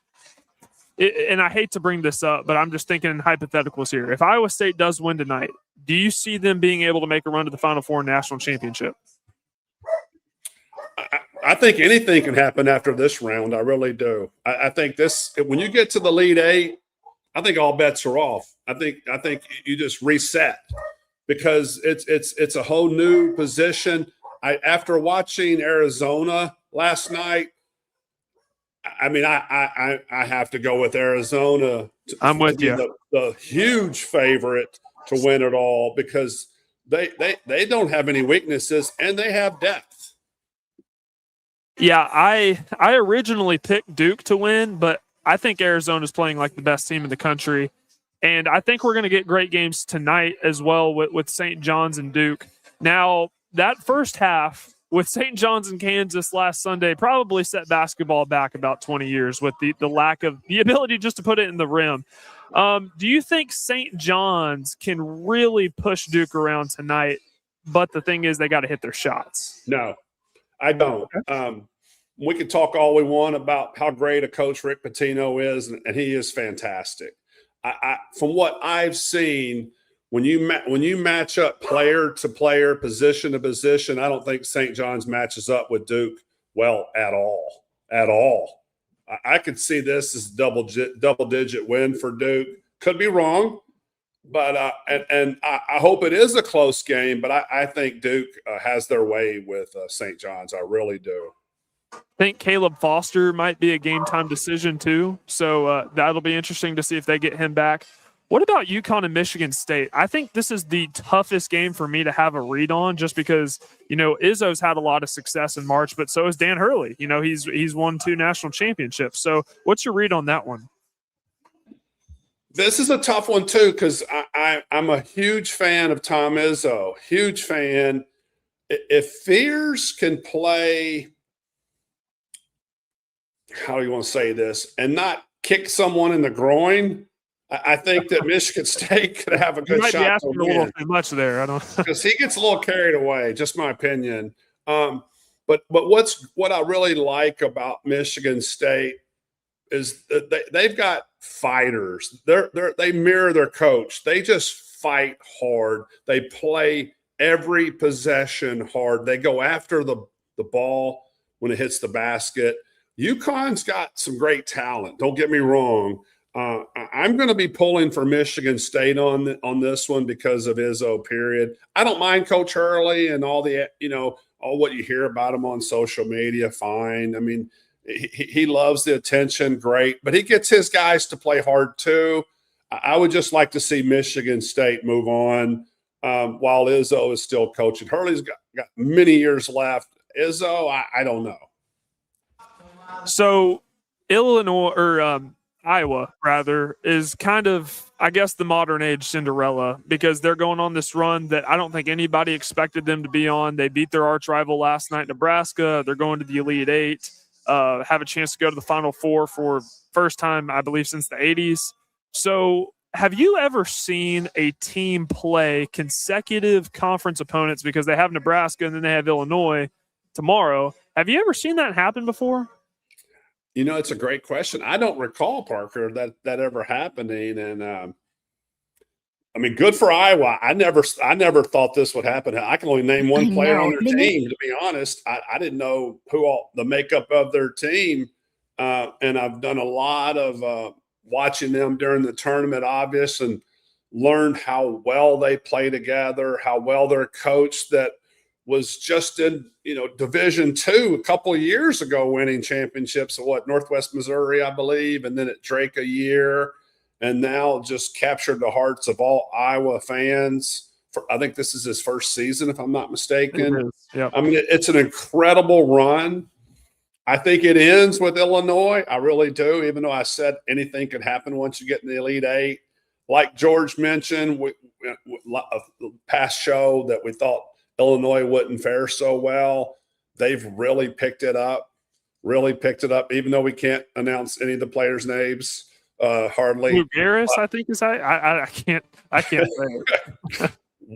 And I hate to bring this up, but I'm just thinking in hypotheticals here. If Iowa State does win tonight, do you see them being able to make a run to the Final Four national championship? I think anything can happen after this round. I really do. I think when you get to the Elite Eight, I think all bets are off. I think you just reset because it's a whole new position. After watching Arizona last night, I mean, I have to go with Arizona. I'm with you. The huge favorite to win it all because they don't have any weaknesses and they have depth. Yeah, I originally picked Duke to win, but I think Arizona's playing like the best team in the country. And I think we're going to get great games tonight as well with St. John's and Duke. Now, that first half with St. John's and Kansas last Sunday probably set basketball back about 20 years with the lack of the ability just to put it in the rim. Do you think St. John's can really push Duke around tonight? But the thing is, they got to hit their shots. No, I don't. We can talk all we want about how great a coach Rick Pitino is, and he is fantastic. From what I've seen, when you match up player to player, position to position, I don't think St. John's matches up with Duke well at all. At all. I could see this as double-digit win for Duke. Could be wrong, but I hope it is a close game. But I think Duke has their way with St. John's. I really do. I think Caleb Foster might be a game-time decision too, so that'll be interesting to see if they get him back. What about UConn and Michigan State? I think this is the toughest game for me to have a read on just because, Izzo's had a lot of success in March, but so has Dan Hurley. He's won 2 national championships. So what's your read on that one? This is a tough one too because I'm a huge fan of Tom Izzo, huge fan. If Fears can play – how do you want to say this, and not kick someone in the groin, I think that Michigan State could have a good shot. You might be asking a little too much there. I don't because he gets a little carried away. Just my opinion. But what I really like about Michigan State is that they've got fighters. They mirror their coach. They just fight hard. They play every possession hard. They go after the ball when it hits the basket. UConn's got some great talent. Don't get me wrong. I'm going to be pulling for Michigan State on this one because of Izzo, period. I don't mind Coach Hurley and all the, all what you hear about him on social media. Fine. I mean, he loves the attention. Great. But he gets his guys to play hard too. I would just like to see Michigan State move on while Izzo is still coaching. Hurley's got many years left. Izzo, I don't know. So Illinois or Iowa rather is kind of, I guess, the modern age Cinderella because they're going on this run that I don't think anybody expected them to be on. They beat their arch rival last night, Nebraska. They're going to the Elite Eight, have a chance to go to the Final Four for first time, I believe, since the 80s. So have you ever seen a team play consecutive conference opponents because they have Nebraska and then they have Illinois tomorrow? Have you ever seen that happen before? It's a great question. I don't recall, Parker, that ever happening. And I mean, good for Iowa. I never thought this would happen. I can only name one player on their team, to be honest. I didn't know who all the makeup of their team. And I've done a lot of watching them during the tournament, obvious, and learned how well they play together, how well they're coached. That was just in, Division II a couple of years ago, winning championships at Northwest Missouri, I believe, and then at Drake a year, and now just captured the hearts of all Iowa fans. I think this is his first season, if I'm not mistaken. It is. Yep. I mean, it's an incredible run. I think it ends with Illinois. I really do, even though I said anything could happen once you get in the Elite Eight. Like George mentioned, past show that we thought Illinois wouldn't fare so well. They've really picked it up, even though we can't announce any of the players' names hardly. Luke Harris, I think is I can't say it.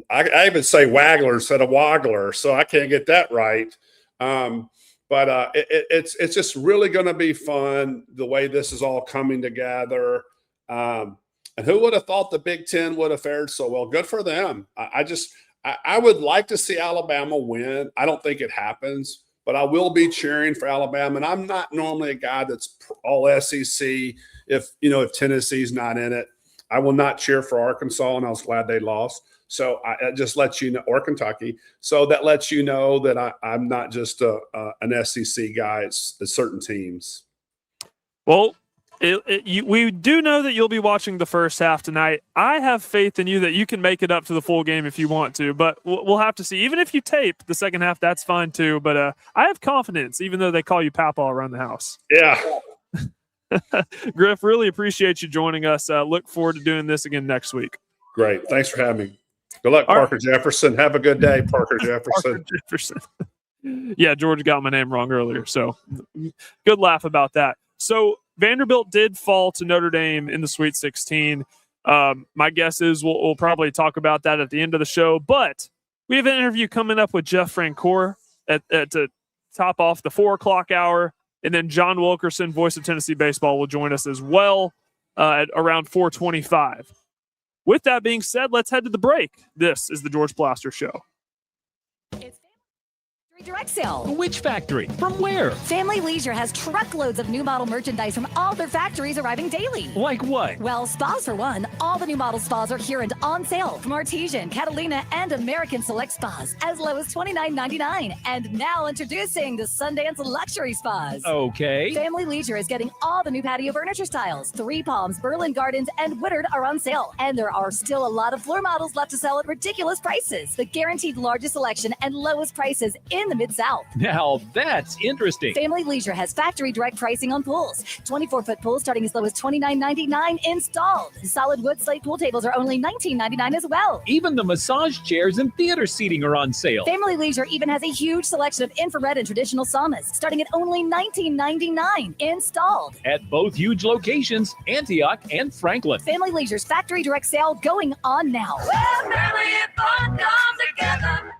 I even say Wagler instead of Wagler, so I can't get that right. But it's just really going to be fun the way this is all coming together. And who would have thought the Big Ten would have fared so well? Good for them. I would like to see Alabama win. I don't think it happens, but I will be cheering for Alabama. And I'm not normally a guy that's all SEC. If Tennessee's not in it, I will not cheer for Arkansas, and I was glad they lost. So I just let you know, or Kentucky. So that lets you know that I'm not just an SEC guy. It's certain teams. Well, we do know that you'll be watching the first half tonight. I have faith in you that you can make it up to the full game if you want to, but we'll have to see. Even if you tape the second half, that's fine too. But I have confidence, even though they call you Papa around the house. Yeah. Griff, really appreciate you joining us. Look forward to doing this again next week. Great. Thanks for having me. Good luck, Parker Jefferson. Have a good day, Parker Jefferson. Parker Jefferson. Yeah, George got my name wrong earlier, so good laugh about that. So Vanderbilt did fall to Notre Dame in the Sweet 16. My guess is we'll probably talk about that at the end of the show, but we have an interview coming up with Jeff Francouer to top off the 4 o'clock hour, and then John Wilkerson, voice of Tennessee baseball, will join us as well at around 4:25. With that being said, let's head to the break. This is the George Blaster Show. It's Factory Direct Sale. Which factory? From where? Family Leisure has truckloads of new model merchandise from all their factories arriving daily. Like what? Well, spas for one. All the new model spas are here and on sale from Artesian, Catalina, and American Select Spas as low as $29.99. And now introducing the Sundance Luxury Spas. Okay. Family Leisure is getting all the new patio furniture styles. Three Palms, Berlin Gardens, and Woodard are on sale. And there are still a lot of floor models left to sell at ridiculous prices. The guaranteed largest selection and lowest prices in the Mid-South. Now that's interesting. Family Leisure has factory direct pricing on pools. 24-foot pools starting as low as $29.99 installed. Solid wood slate pool tables are only $19.99 as well. Even the massage chairs and theater seating are on sale. Family Leisure even has a huge selection of infrared and traditional saunas starting at only $19.99 installed. At both huge locations, Antioch and Franklin. Family Leisure's factory direct sale going on now. Well, family and fun come together.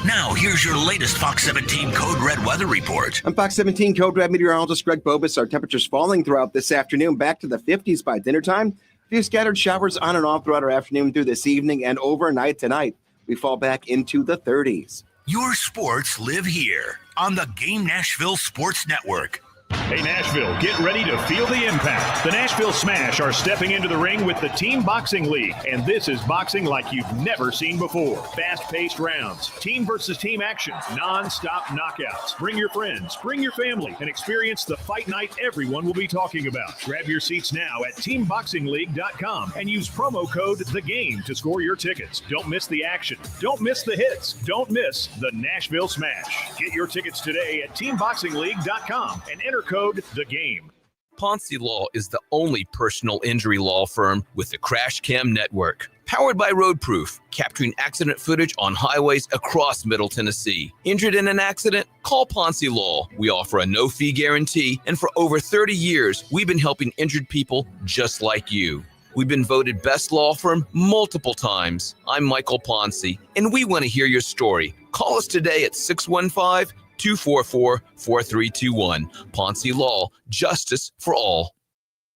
Now, here's your latest Fox 17 Code Red weather report. I'm Fox 17 Code Red meteorologist Greg Bobus. Our temperatures falling throughout this afternoon, back to the 50s by dinner time. A few scattered showers on and off throughout our afternoon through this evening, and overnight tonight, we fall back into the 30s. Your sports live here on the Game Nashville Sports Network. Hey, Nashville, get ready to feel the impact. The Nashville Smash are stepping into the ring with the Team Boxing League, and this is boxing like you've never seen before. Fast-paced rounds, team versus team action, non-stop knockouts. Bring your friends, bring your family, and experience the fight night everyone will be talking about. Grab your seats now at teamboxingleague.com and use promo code THEGAME to score your tickets. Don't miss the action. Don't miss the hits. Don't miss the Nashville Smash. Get your tickets today at teamboxingleague.com and enter code THEGAME. Ponce Law is the only personal injury law firm with the Crash Cam Network. Powered by Roadproof, capturing accident footage on highways across Middle Tennessee. Injured in an accident? Call Ponce Law. We offer a no-fee guarantee, and for over 30 years, we've been helping injured people just like you. We've been voted best law firm multiple times. I'm Michael Ponce, and we want to hear your story. Call us today at 615-244-4321. Ponce Law, justice for all.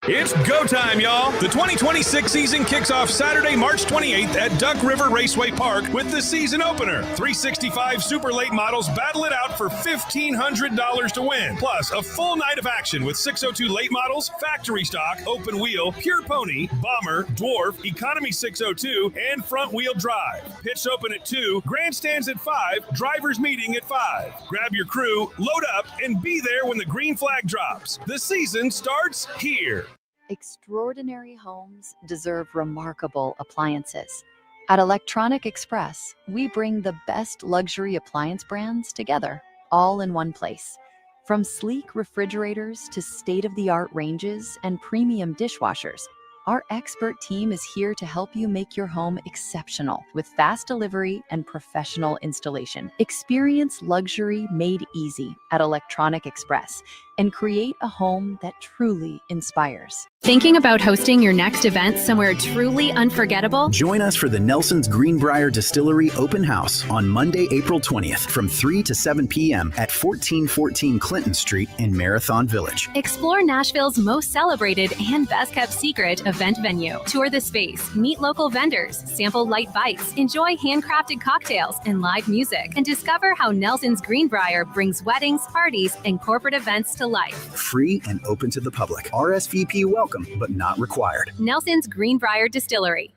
It's go time, y'all. The 2026 season kicks off Saturday, March 28th at Duck River Raceway Park with the season opener. 365 super late models battle it out for $1,500 to win. Plus, a full night of action with 602 late models, factory stock, open wheel, pure pony, bomber, dwarf, economy 602, and front wheel drive. Pits open at 2, grandstands at 5, drivers meeting at 5. Grab your crew, load up, and be there when the green flag drops. The season starts here. Extraordinary homes deserve remarkable appliances. At Electronic Express, we bring the best luxury appliance brands together, all in one place. From sleek refrigerators to state-of-the-art ranges and premium dishwashers, our expert team is here to help you make your home exceptional with fast delivery and professional installation. Experience luxury made easy at Electronic Express and create a home that truly inspires. Thinking about hosting your next event somewhere truly unforgettable? Join us for the Nelson's Greenbrier Distillery Open House on Monday, April 20th from 3 to 7 p.m. at 1414 Clinton Street in Marathon Village. Explore Nashville's most celebrated and best-kept secret event venue. Tour the space, meet local vendors, sample light bites, enjoy handcrafted cocktails and live music, and discover how Nelson's Greenbrier brings weddings, parties, and corporate events to life. Free and open to the public. RSVP welcome, but not required. Nelson's Greenbrier Distillery.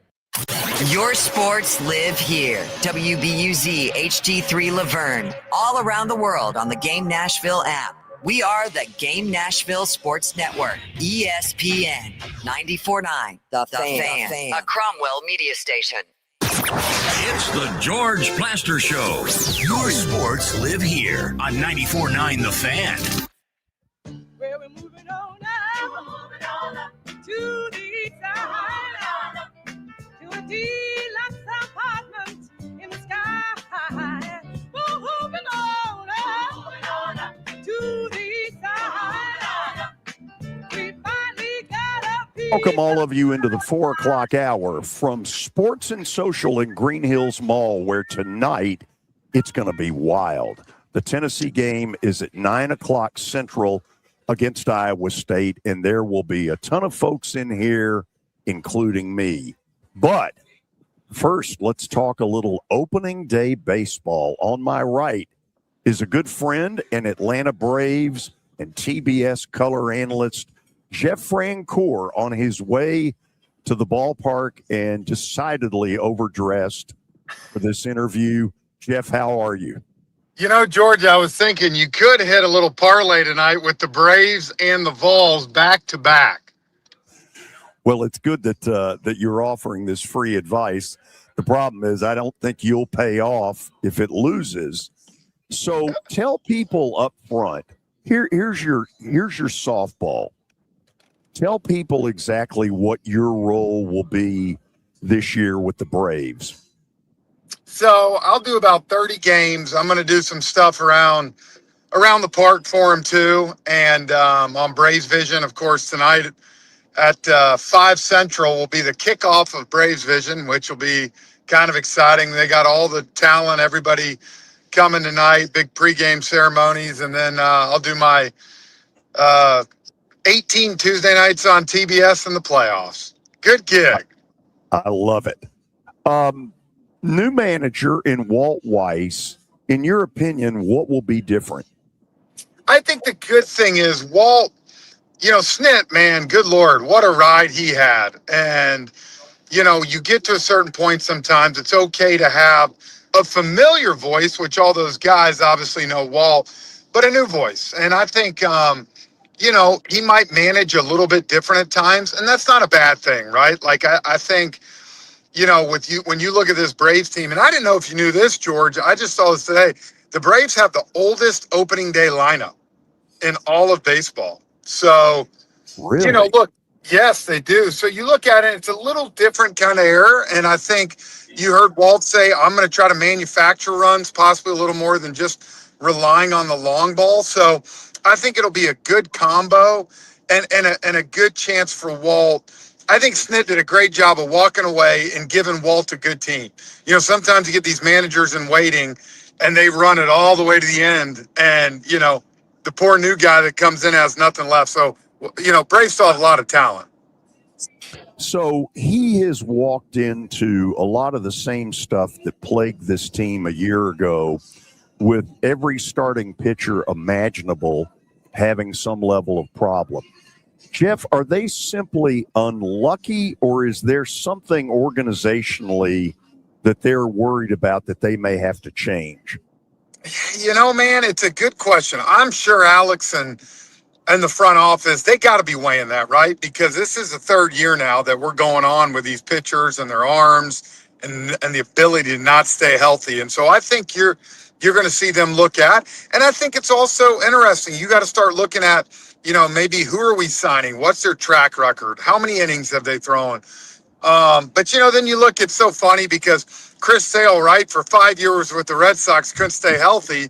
Your sports live here. WBUZ HD3 Laverne. All around the world on the Game Nashville app. We are the Game Nashville Sports Network. ESPN 94.9. The Fan. A Cromwell media station. It's the George Plaster Show. Your sports live here on 94.9 The Fan. Well, we're moving on now, to the side, to a deluxe apartment in the sky. Moving on to the side. We finally got up here. Welcome all of you into the 4 o'clock hour from Sports and Social in Green Hills Mall, where tonight it's going to be wild. The Tennessee game is at 9 o'clock Central against Iowa State, and there will be a ton of folks in here, including me. But first, let's talk a little opening day baseball. On my right is a good friend and Atlanta Braves and TBS color analyst Jeff Francouer on his way to the ballpark and decidedly overdressed for this interview. Jeff, how are you? You know, George, I was thinking you could hit a little parlay tonight with the Braves and the Vols back to back. Well, it's good that you're offering this free advice. The problem is I don't think you'll pay off if it loses. So tell people up front, here's your softball. Tell people exactly what your role will be this year with the Braves. So I'll do about 30 games. I'm going to do some stuff around the park for them too. And on Braves Vision, of course, tonight at 5 Central will be the kickoff of Braves Vision, which will be kind of exciting. They got all the talent, everybody coming tonight, big pregame ceremonies. And then I'll do my 18 Tuesday nights on TBS in the playoffs. Good gig. I love it. New manager in Walt Weiss, in your opinion, what will be different? I think the good thing is Walt, Snit, man, good Lord, what a ride he had. And, you get to a certain point sometimes, it's okay to have a familiar voice, which all those guys obviously know Walt, but a new voice. And I think, he might manage a little bit different at times, and that's not a bad thing, right? Like, I think, with you, when you look at this Braves team, and I didn't know if you knew this, George, I just saw this today. The Braves have the oldest opening day lineup in all of baseball. So, really? Look, yes, they do. So you look at it, it's a little different kind of era. And I think you heard Walt say, I'm going to try to manufacture runs, possibly a little more than just relying on the long ball. So I think it'll be a good combo and a good chance for Walt. I think Snit did a great job of walking away and giving Walt a good team. Sometimes you get these managers in waiting and they run it all the way to the end. And, the poor new guy that comes in has nothing left. So, Braves still have a lot of talent. So he has walked into a lot of the same stuff that plagued this team a year ago, with every starting pitcher imaginable having some level of problem. Jeff, are they simply unlucky, or is there something organizationally that they're worried about that they may have to change? Man, it's a good question. I'm sure Alex and the front office, they got to be weighing that, right? Because this is the third year now that we're going on with these pitchers and their arms and the ability to not stay healthy. And so I think you're going to see them look at. And I think it's also interesting. You got to start looking at, maybe who are we signing? What's their track record? How many innings have they thrown? But then you look, it's so funny because Chris Sale, right, for 5 years with the Red Sox couldn't stay healthy,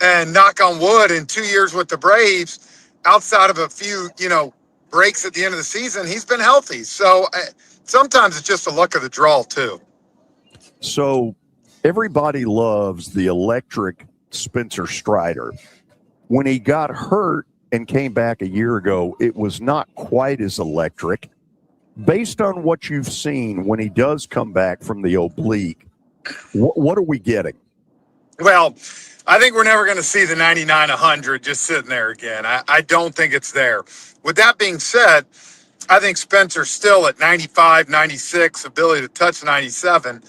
and knock on wood, in 2 years with the Braves, outside of a few, breaks at the end of the season, he's been healthy. So sometimes it's just the luck of the draw too. So everybody loves the electric Spencer Strider. When he got hurt and came back a year ago, it was not quite as electric. Based on what you've seen when he does come back from the oblique, what are we getting? Well, I think we're never going to see the 99-100 just sitting there again. I don't think it's there. With that being said, I think Spencer's still at 95, 96, ability to touch 97,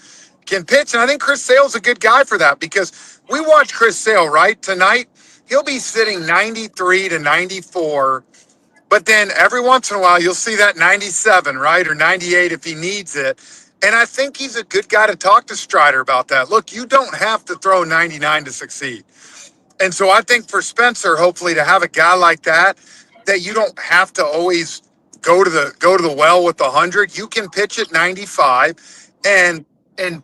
can pitch. And I think Chris Sale's a good guy for that, because we watch Chris Sale, right? Tonight, he'll be sitting 93 to 94. But then every once in a while, you'll see that 97, right? Or 98 if he needs it. And I think he's a good guy to talk to Strider about that. Look, you don't have to throw 99 to succeed. And so I think for Spencer, hopefully, to have a guy like that you don't have to always go to the well with the 100. You can pitch at 95 and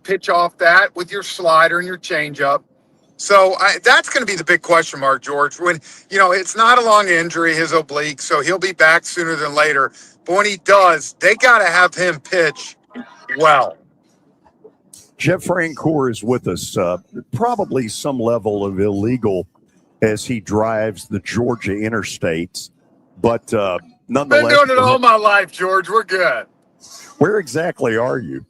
pitch off that with your slider and your changeup. So that's going to be the big question mark, George. When, it's not a long injury, his oblique, so he'll be back sooner than later. But when he does, they got to have him pitch well. Jeff Francouer is with us. Probably some level of illegal as he drives the Georgia interstates, but nonetheless. Been doing it all my life, George. We're good. Where exactly are you?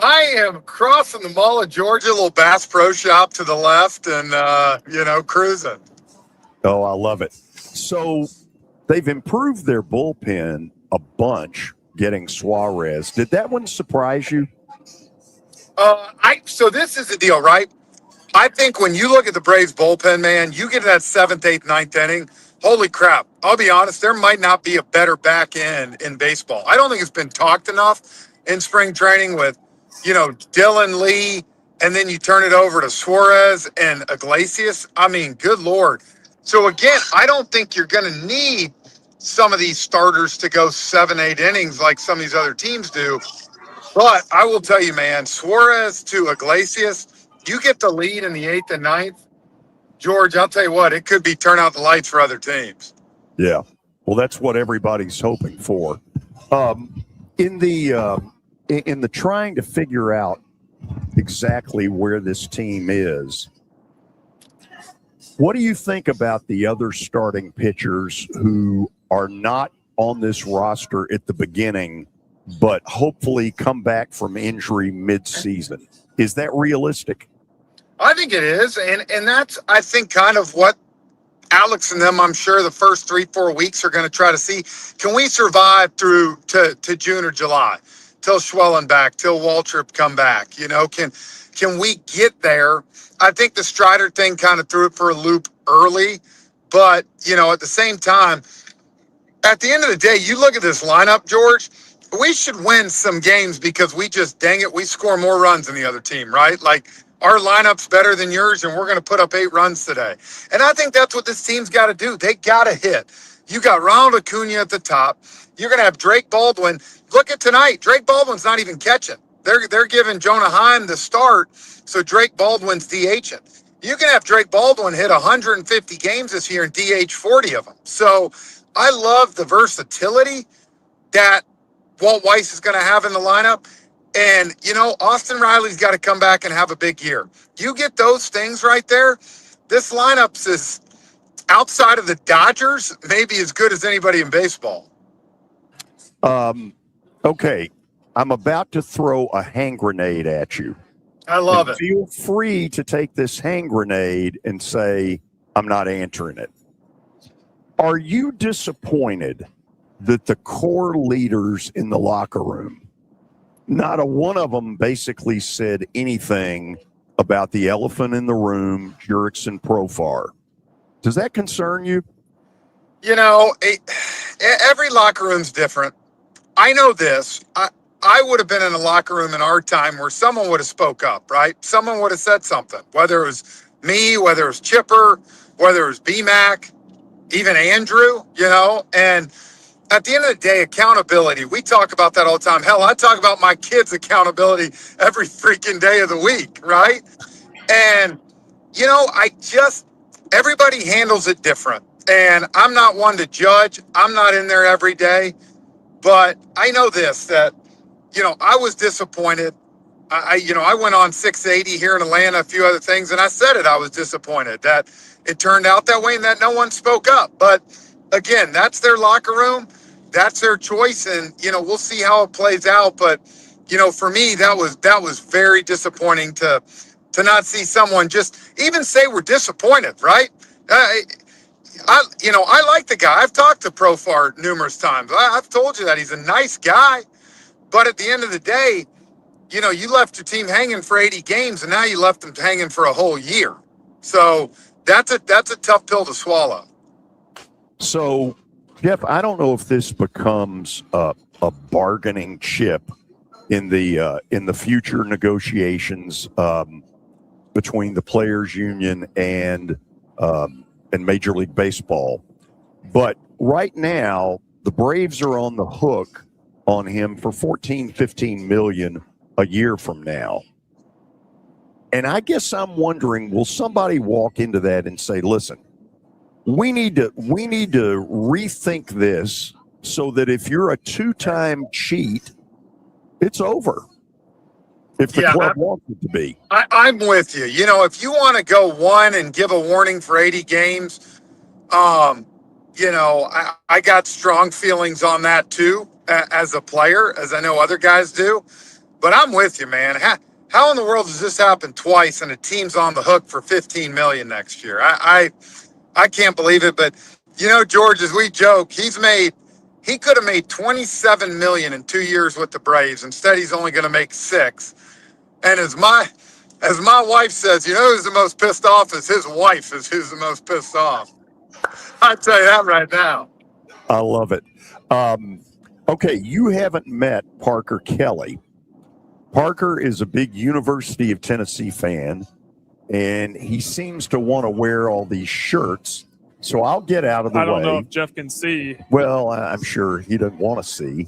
I am crossing the Mall of Georgia, a little Bass Pro Shop to the left, and, cruising. Oh, I love it. So they've improved their bullpen a bunch, getting Suarez. Did that one surprise you? So this is the deal, right? I think when you look at the Braves bullpen, man, you get to that 7th, 8th, 9th inning, holy crap. I'll be honest, there might not be a better back end in baseball. I don't think it's been talked enough in spring training with, Dylan Lee, and then you turn it over to Suarez and Iglesias. I mean, good Lord. So again, I don't think you're going to need some of these starters to go 7, 8 innings like some of these other teams do. But I will tell you, man, Suarez to Iglesias, you get the lead in the 8th and 9th, George, I'll tell you what, it could be turn out the lights for other teams. Yeah. Well, that's what everybody's hoping for. In the trying to figure out exactly where this team is, what do you think about the other starting pitchers who are not on this roster at the beginning, but hopefully come back from injury mid-season? Is that realistic? I think it is. And that's, I think, kind of what Alex and them, I'm sure, the first 3-4 weeks are going to try to see. Can we survive through to June or July? Till Schwellen back, till Waltrip come back, can we get there? I think the Strider thing kind of threw it for a loop early, but at the same time, at the end of the day, you look at this lineup, George, we should win some games because we score more runs than the other team, right? Like, our lineup's better than yours, and we're going to put up 8 runs today. And I think that's what this team's got to do. They got to hit. You got Ronald Acuna at the top. You're going to have Drake Baldwin. Look at tonight. Drake Baldwin's not even catching. They're giving Jonah Heim the start, so Drake Baldwin's DHing. You can have Drake Baldwin hit 150 games this year and DH 40 of them. So I love the versatility that Walt Weiss is going to have in the lineup. And, Austin Riley's got to come back and have a big year. You get those things right there, this lineup is, outside of the Dodgers, maybe as good as anybody in baseball. Okay. I'm about to throw a hand grenade at you. I love it. Feel free to take this hand grenade and say, I'm not answering it. Are you disappointed that the core leaders in the locker room, not a one of them basically said anything about the elephant in the room, Jurickson Profar? Does that concern you? Every locker room's different. I know this. I would have been in a locker room in our time where someone would have spoke up, right? Someone would have said something, whether it was me, whether it was Chipper, whether it was BMAC, even Andrew, and at the end of the day, accountability, we talk about that all the time. Hell, I talk about my kids' accountability every freaking day of the week, right? And, everybody handles it different. And I'm not one to judge. I'm not in there every day. But I know this, that, I was disappointed. I went on 680 here in Atlanta, a few other things, and I said it. I was disappointed that it turned out that way and that no one spoke up. But again, that's their locker room. That's their choice. And, we'll see how it plays out. But, for me, that was very disappointing to not see someone just even say we're disappointed, right? I like the guy. I've talked to Profar numerous times. I've told you that he's a nice guy. But at the end of the day, you left your team hanging for 80 games, and now you left them hanging for a whole year. So that's a tough pill to swallow. So, Jeff, I don't know if this becomes a bargaining chip in the future negotiations between the players' union and Major League Baseball. But right now, the Braves are on the hook on him for $14-15 million a year from now. And I guess I'm wondering, will somebody walk into that and say, listen, we need to rethink this so that if you're a two-time cheat, it's over. If the club wants it to be. I'm with you. If you want to go one and give a warning for 80 games, I got strong feelings on that too, as a player, as I know other guys do. But I'm with you, man. How in the world does this happen twice and a team's on the hook for $15 million next year? I can't believe it. But George, as we joke, he could have made $27 million in 2 years with the Braves. Instead, he's only going to make $6 million. And as my wife says, who's the most pissed off is his wife is who's the most pissed off. I tell you that right now. I love it. Okay, you haven't met Parker Kelly. Parker is a big University of Tennessee fan, and he seems to want to wear all these shirts. So I'll get out of the way. I don't know if Jeff can see. Well, I'm sure he doesn't want to see.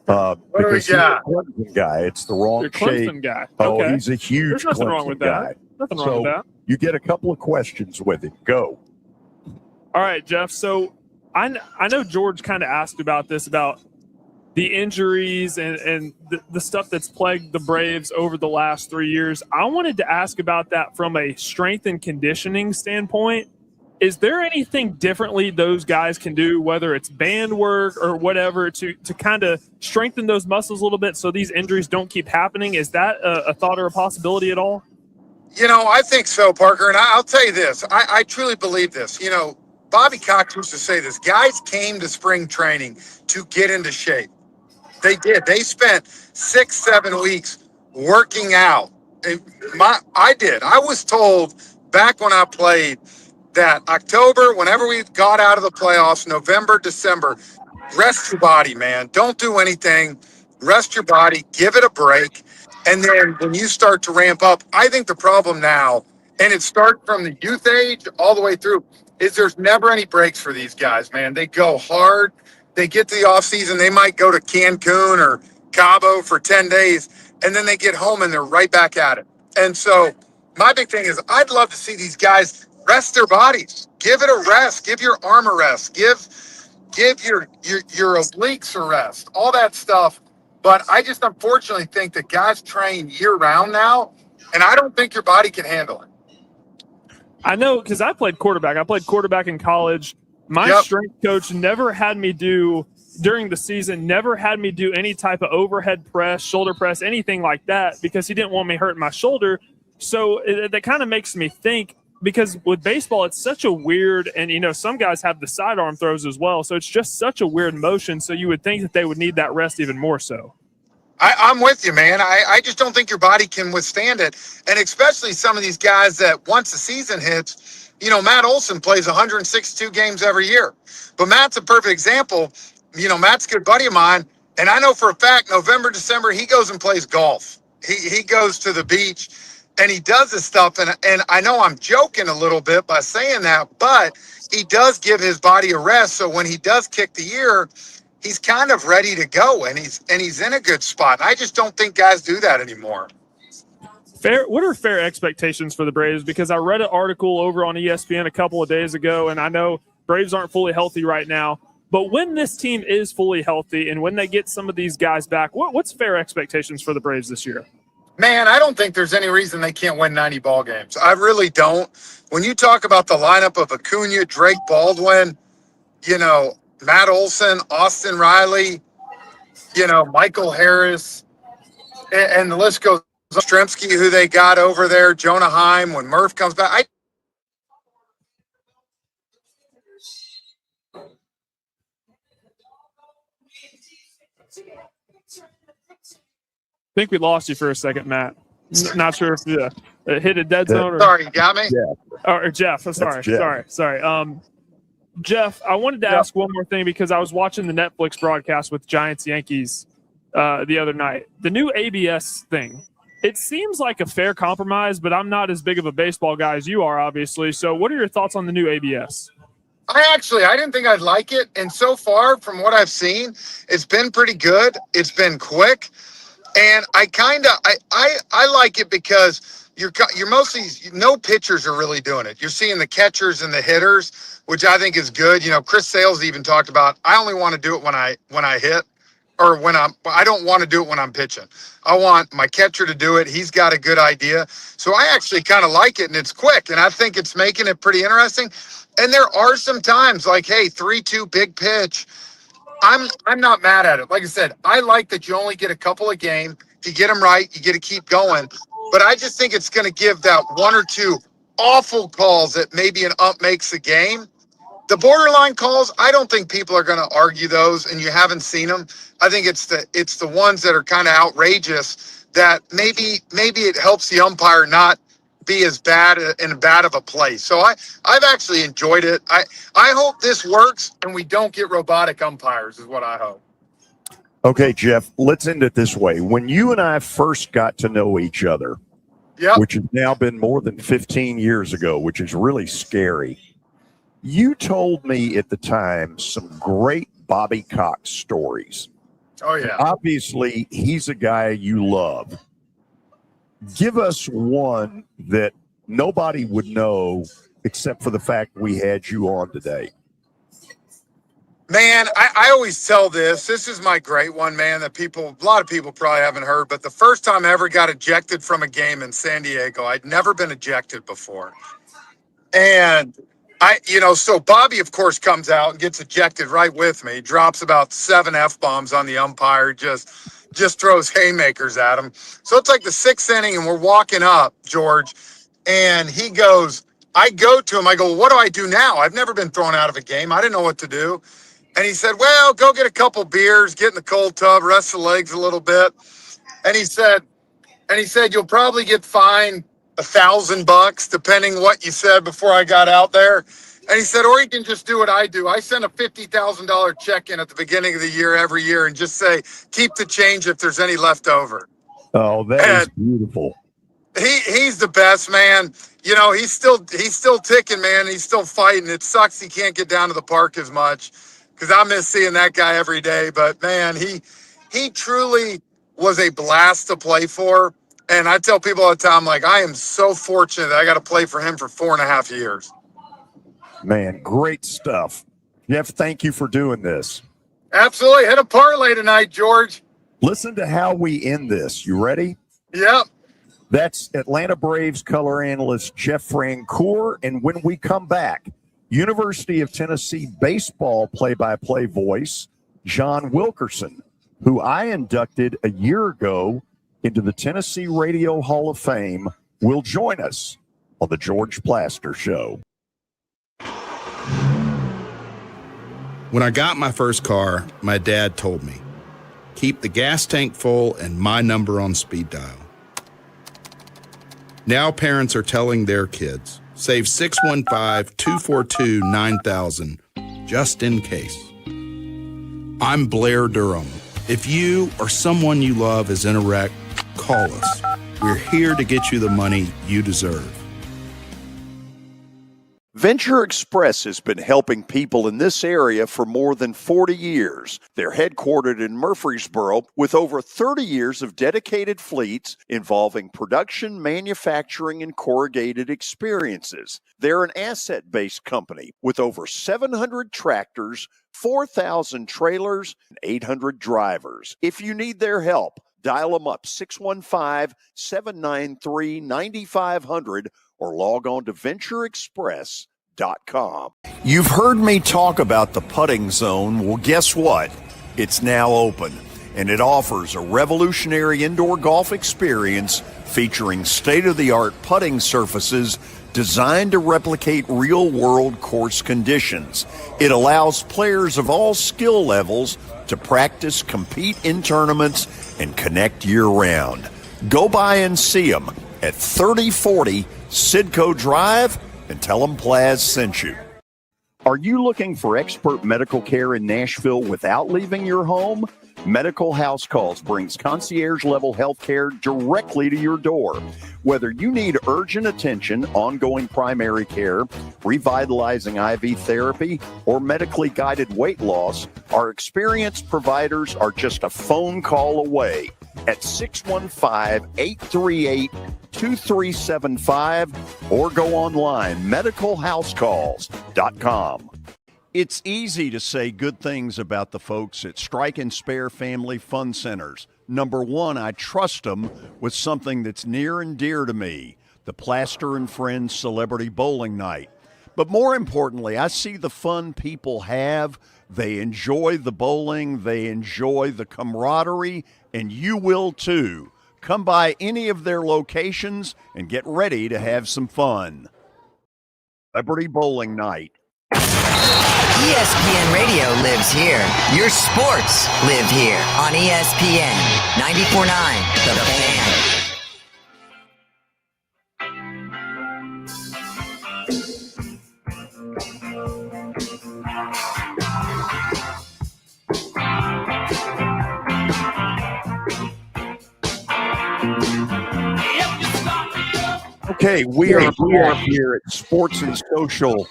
Because he's a Clemson guy. It's the wrong shape. Clemson guy. Oh, Okay. he's a huge There's nothing Clemson wrong with guy. that. Nothing wrong with that. You get a couple of questions with him. Go. All right, Jeff. So I know George kind of asked about this, about the injuries and the stuff that's plagued the Braves over the last 3 years. I wanted to ask about that from a strength and conditioning standpoint. Is there anything differently those guys can do, whether it's band work or whatever, to kind of strengthen those muscles a little bit so these injuries don't keep happening? Is that a thought or a possibility at all? I think so, Parker. And I'll tell you this. I truly believe this. Bobby Cox used to say this. Guys came to spring training to get into shape. They did. They spent 6-7 weeks working out. I did. I was told back when I played that October, whenever we got out of the playoffs, November, December, rest your body, man. Don't do anything. Rest your body. Give it a break. And then when you start to ramp up, I think the problem now, and it starts from the youth age all the way through, is there's never any breaks for these guys, man. They go hard. They get to the offseason. They might go to Cancun or Cabo for 10 days, and then they get home and they're right back at it. And so my big thing is I'd love to see these guys rest their bodies. Give it a rest. Give your arm a rest. Give your obliques a rest. All that stuff. But I just unfortunately think that guys train year-round now, and I don't think your body can handle it. I know, because I played quarterback. I played quarterback in college. My strength coach never had me do, during the season, never had me do any type of overhead press, shoulder press, anything like that, because he didn't want me hurting my shoulder. So that kind of makes me think, because with baseball, it's such a weird, and, some guys have the sidearm throws as well. So it's just such a weird motion. So you would think that they would need that rest even more so. I'm with you, man. I just don't think your body can withstand it. And especially some of these guys that once the season hits, Matt Olson plays 162 games every year. But Matt's a perfect example. Matt's a good buddy of mine. And I know for a fact, November, December, he goes and plays golf. He goes to the beach and he does this stuff. And I know I'm joking a little bit by saying that, but he does give his body a rest. So when he does kick the year, he's kind of ready to go and he's in a good spot. I just don't think guys do that anymore. What are fair expectations for the Braves? Because I read an article over on ESPN a couple of days ago, and I know Braves aren't fully healthy right now. But when this team is fully healthy and when they get some of these guys back, what's fair expectations for the Braves this year? Man, I don't think there's any reason they can't win 90 ball games. I really don't. When you talk about the lineup of Acuna, Drake Baldwin, Matt Olson, Austin Riley, Michael Harris, and the list goes. Stremski, who they got over there, Jonah Heim, when Murph comes back. I think we lost you for a second, Matt. Not sure if it hit a dead zone. Sorry, you got me? Or Jeff. I'm sorry. Jeff. Sorry. Jeff, I wanted to ask one more thing because I was watching the Netflix broadcast with Giants-Yankees the other night. The new ABS thing. It seems like a fair compromise, but I'm not as big of a baseball guy as you are, obviously. So what are your thoughts on the new ABS? I didn't think I'd like it. And so far, from what I've seen, it's been pretty good. It's been quick. And I like it because you're mostly, no pitchers are really doing it. You're seeing the catchers and the hitters, which I think is good. Chris Sales even talked about, I only want to do it when I hit. Or I don't want to do it when I'm pitching. I want my catcher to do it. He's got a good idea. So I actually kind of like it, and it's quick, and I think it's making it pretty interesting. And there are some times like, hey, 3-2 big pitch. I'm not mad at it. Like I said, I like that you only get a couple a game. If you get them right, you get to keep going. But I just think it's going to give that one or two awful calls that maybe an ump makes the game. The borderline calls, I don't think people are going to argue those, and you haven't seen them. I think it's the ones that are kind of outrageous that maybe it helps the umpire not be as bad of a play. So I've actually enjoyed it. I hope this works and we don't get robotic umpires is what I hope. Okay, Jeff, let's end it this way. When you and I first got to know each other, which has now been more than 15 years ago, which is really scary, you told me at the time some great Bobby Cox stories. Oh, yeah. Obviously, he's a guy you love. Give us one that nobody would know except for the fact we had you on today. Man, I always tell this. This is my great one, man, that a lot of people probably haven't heard. But the first time I ever got ejected from a game in San Diego, I'd never been ejected before. And so Bobby, of course, comes out and gets ejected right with me, drops about 7 F-bombs on the umpire, just throws haymakers at him. So it's like the 6th inning, and we're walking up, George, and he goes, I go to him, I go, what do I do now? I've never been thrown out of a game. I didn't know what to do. And he said, well, go get a couple beers, get in the cold tub, rest the legs a little bit. And he said, you'll probably get fined $1,000 depending what you said before I got out there. And he said, or you can just do what I do. I send a $50,000 check in at the beginning of the year every year and just say, keep the change if there's any left over. Oh, that is beautiful. He's the best, man. He's still ticking, man. He's still fighting. It sucks he can't get down to the park as much because I miss seeing that guy every day. But man, he truly was a blast to play for. And I tell people all the time, like, I am so fortunate that I got to play for him for 4.5 years. Man, great stuff. Jeff, thank you for doing this. Absolutely. Hit a parlay tonight, George. Listen to how we end this. You ready? Yep. That's Atlanta Braves color analyst Jeff Francouer. And when we come back, University of Tennessee baseball play-by-play voice, John Wilkerson, who I inducted a year ago into the Tennessee Radio Hall of Fame, will join us on the George Plaster Show. When I got my first car, my dad told me, keep the gas tank full and my number on speed dial. Now parents are telling their kids, save 615-242-9000 just in case. I'm Blair Durham. If you or someone you love is in a wreck, call us. We're here to get you the money you deserve. Venture Express has been helping people in this area for more than 40 years. They're headquartered in Murfreesboro with over 30 years of dedicated fleets involving production, manufacturing, and corrugated experiences. They're an asset-based company with over 700 tractors, 4,000 trailers, and 800 drivers. If you need their help, dial them up 615-793-9500 or log on to ventureexpress.com. You've heard me talk about the putting zone. Well, guess what? It's now open, and it offers a revolutionary indoor golf experience featuring state-of-the-art putting surfaces designed to replicate real-world course conditions. It allows players of all skill levels to practice, compete in tournaments, and connect year-round. Go by and see them at 3040 Sidco Drive and tell them Plaz sent you. Are you looking for expert medical care in Nashville without leaving your home? Medical House Calls brings concierge-level health care directly to your door. Whether you need urgent attention, ongoing primary care, revitalizing IV therapy, or medically guided weight loss, our experienced providers are just a phone call away at 615-838-2375 or go online, medicalhousecalls.com. It's easy to say good things about the folks at Strike and Spare Family Fun Centers. Number one, I trust them with something that's near and dear to me, the Plaster and Friends Celebrity Bowling Night. But more importantly, I see the fun people have. They enjoy the bowling, they enjoy the camaraderie, and you will too. Come by any of their locations and get ready to have some fun. Celebrity Bowling Night. ESPN Radio lives here. Your sports live here on ESPN 94.9 The Fan. Okay, we are here at Sports and Social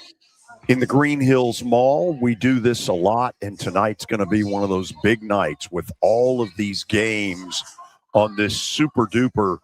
in the Green Hills Mall. We do this a lot, and tonight's going to be one of those big nights with all of these games on this super-duper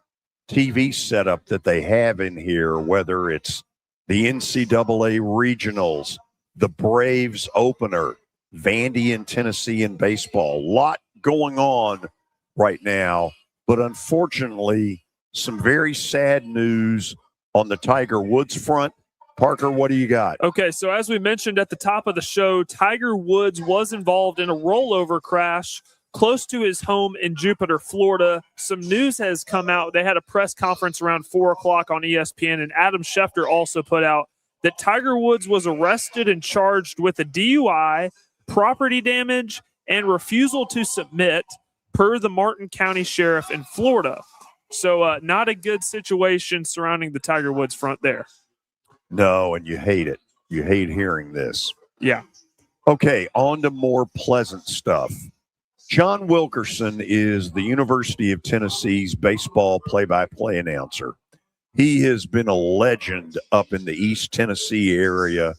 TV setup that they have in here, whether it's the NCAA Regionals, the Braves opener, Vandy and Tennessee in baseball. A lot going on right now, but unfortunately, some very sad news on the Tiger Woods front. Parker, what do you got? Okay, so as we mentioned at the top of the show, Tiger Woods was involved in a rollover crash close to his home in Jupiter, Florida. Some news has come out. They had a press conference around 4 o'clock on ESPN, and Adam Schefter also put out that Tiger Woods was arrested and charged with a DUI, property damage, and refusal to submit per the Martin County Sheriff in Florida. So not a good situation surrounding the Tiger Woods front there. No, and you hate it. You hate hearing this. Yeah. Okay, on to more pleasant stuff. John Wilkerson is the University of Tennessee's baseball play-by-play announcer. He has been a legend up in the East Tennessee area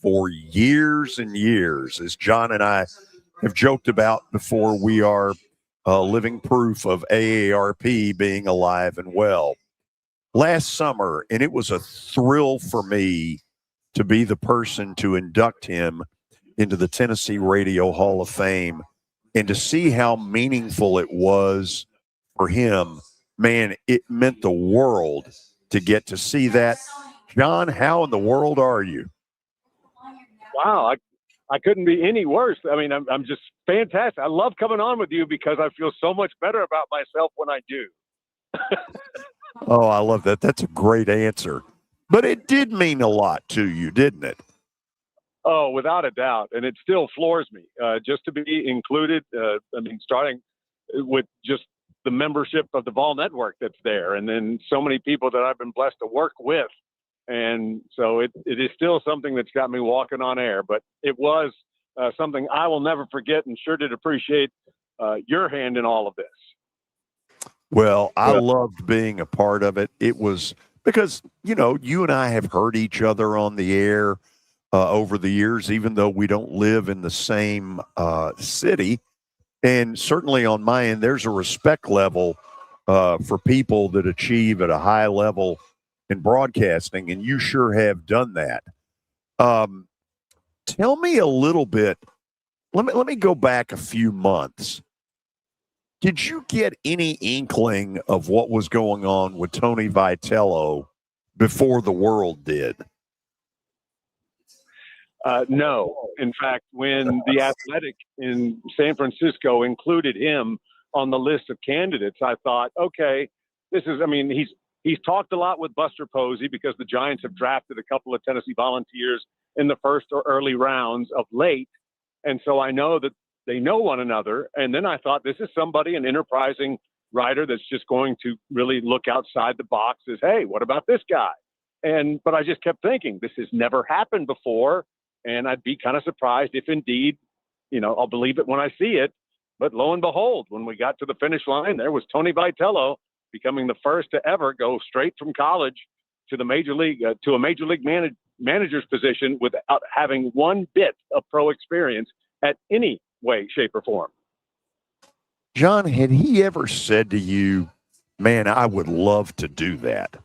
for years and years. As John and I have joked about before, we are living proof of AARP being alive and well. Last summer, and it was a thrill for me to be the person to induct him into the Tennessee Radio Hall of Fame and to see how meaningful it was for him. Man, it meant the world to get to see that. John, how in the world are you? Wow, I couldn't be any worse. I mean, I'm just fantastic. I love coming on with you because I feel so much better about myself when I do. Oh, I love that. That's a great answer. But it did mean a lot to you, didn't it? Oh, without a doubt. And it still floors me just to be included. I mean, starting with just the membership of the Vol Network that's there, and then so many people that I've been blessed to work with. And so it is still something that's got me walking on air, but it was something I will never forget and sure did appreciate your hand in all of this. Well, I loved being a part of it. It was because, you and I have heard each other on the air over the years, even though we don't live in the same city. And certainly on my end, there's a respect level for people that achieve at a high level in broadcasting, and you sure have done that. Tell me a little bit. Let me go back a few months. Did you get any inkling of what was going on with Tony Vitello before the world did? No. In fact, when the Athletic in San Francisco included him on the list of candidates, I thought, okay, he's talked a lot with Buster Posey because the Giants have drafted a couple of Tennessee Volunteers in the first or early rounds of late. And so I know that they know one another. And then I thought, this is somebody, an enterprising writer that's just going to really look outside the box as, hey, what about this guy? But I just kept thinking, this has never happened before. And I'd be kind of surprised if indeed, I'll believe it when I see it. But lo and behold, when we got to the finish line, there was Tony Vitello becoming the first to ever go straight from college to the major league, to a major league manager's position without having one bit of pro experience at any way, shape, or form. John, had he ever said to you, man, I would love to do that?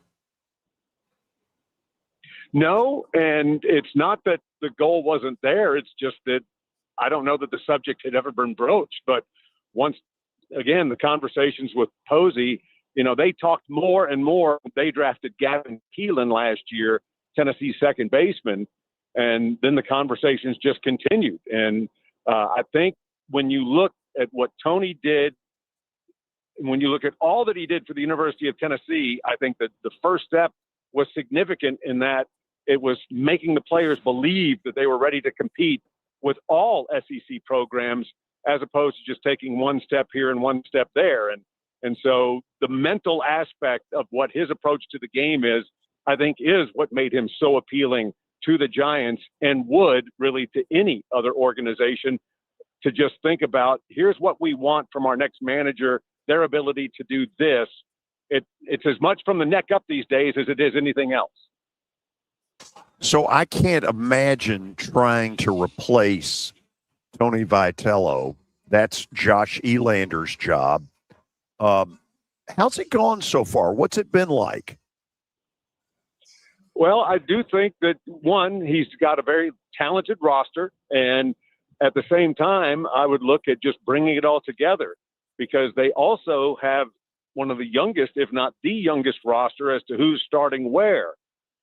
No, and it's not that the goal wasn't there. It's just that I don't know that the subject had ever been broached. But once again, the conversations with Posey, they talked more and more. They drafted Gavin Keelan last year, Tennessee's second baseman, and then the conversations just continued. And I think when you look at what Tony did, when you look at all that he did for the University of Tennessee, I think that the first step was significant in that it was making the players believe that they were ready to compete with all SEC programs, as opposed to just taking one step here and one step there. And so the mental aspect of what his approach to the game is, I think, is what made him so appealing to the Giants and would really to any other organization, to just think about, here's what we want from our next manager, their ability to do this. It's as much from the neck up these days as it is anything else. So I can't imagine trying to replace Tony Vitello. That's Josh Elander's job. How's it gone so far? What's it been like? Well, I do think that, one, he's got a very talented roster. And at the same time, I would look at just bringing it all together, because they also have one of the youngest, if not the youngest roster as to who's starting where.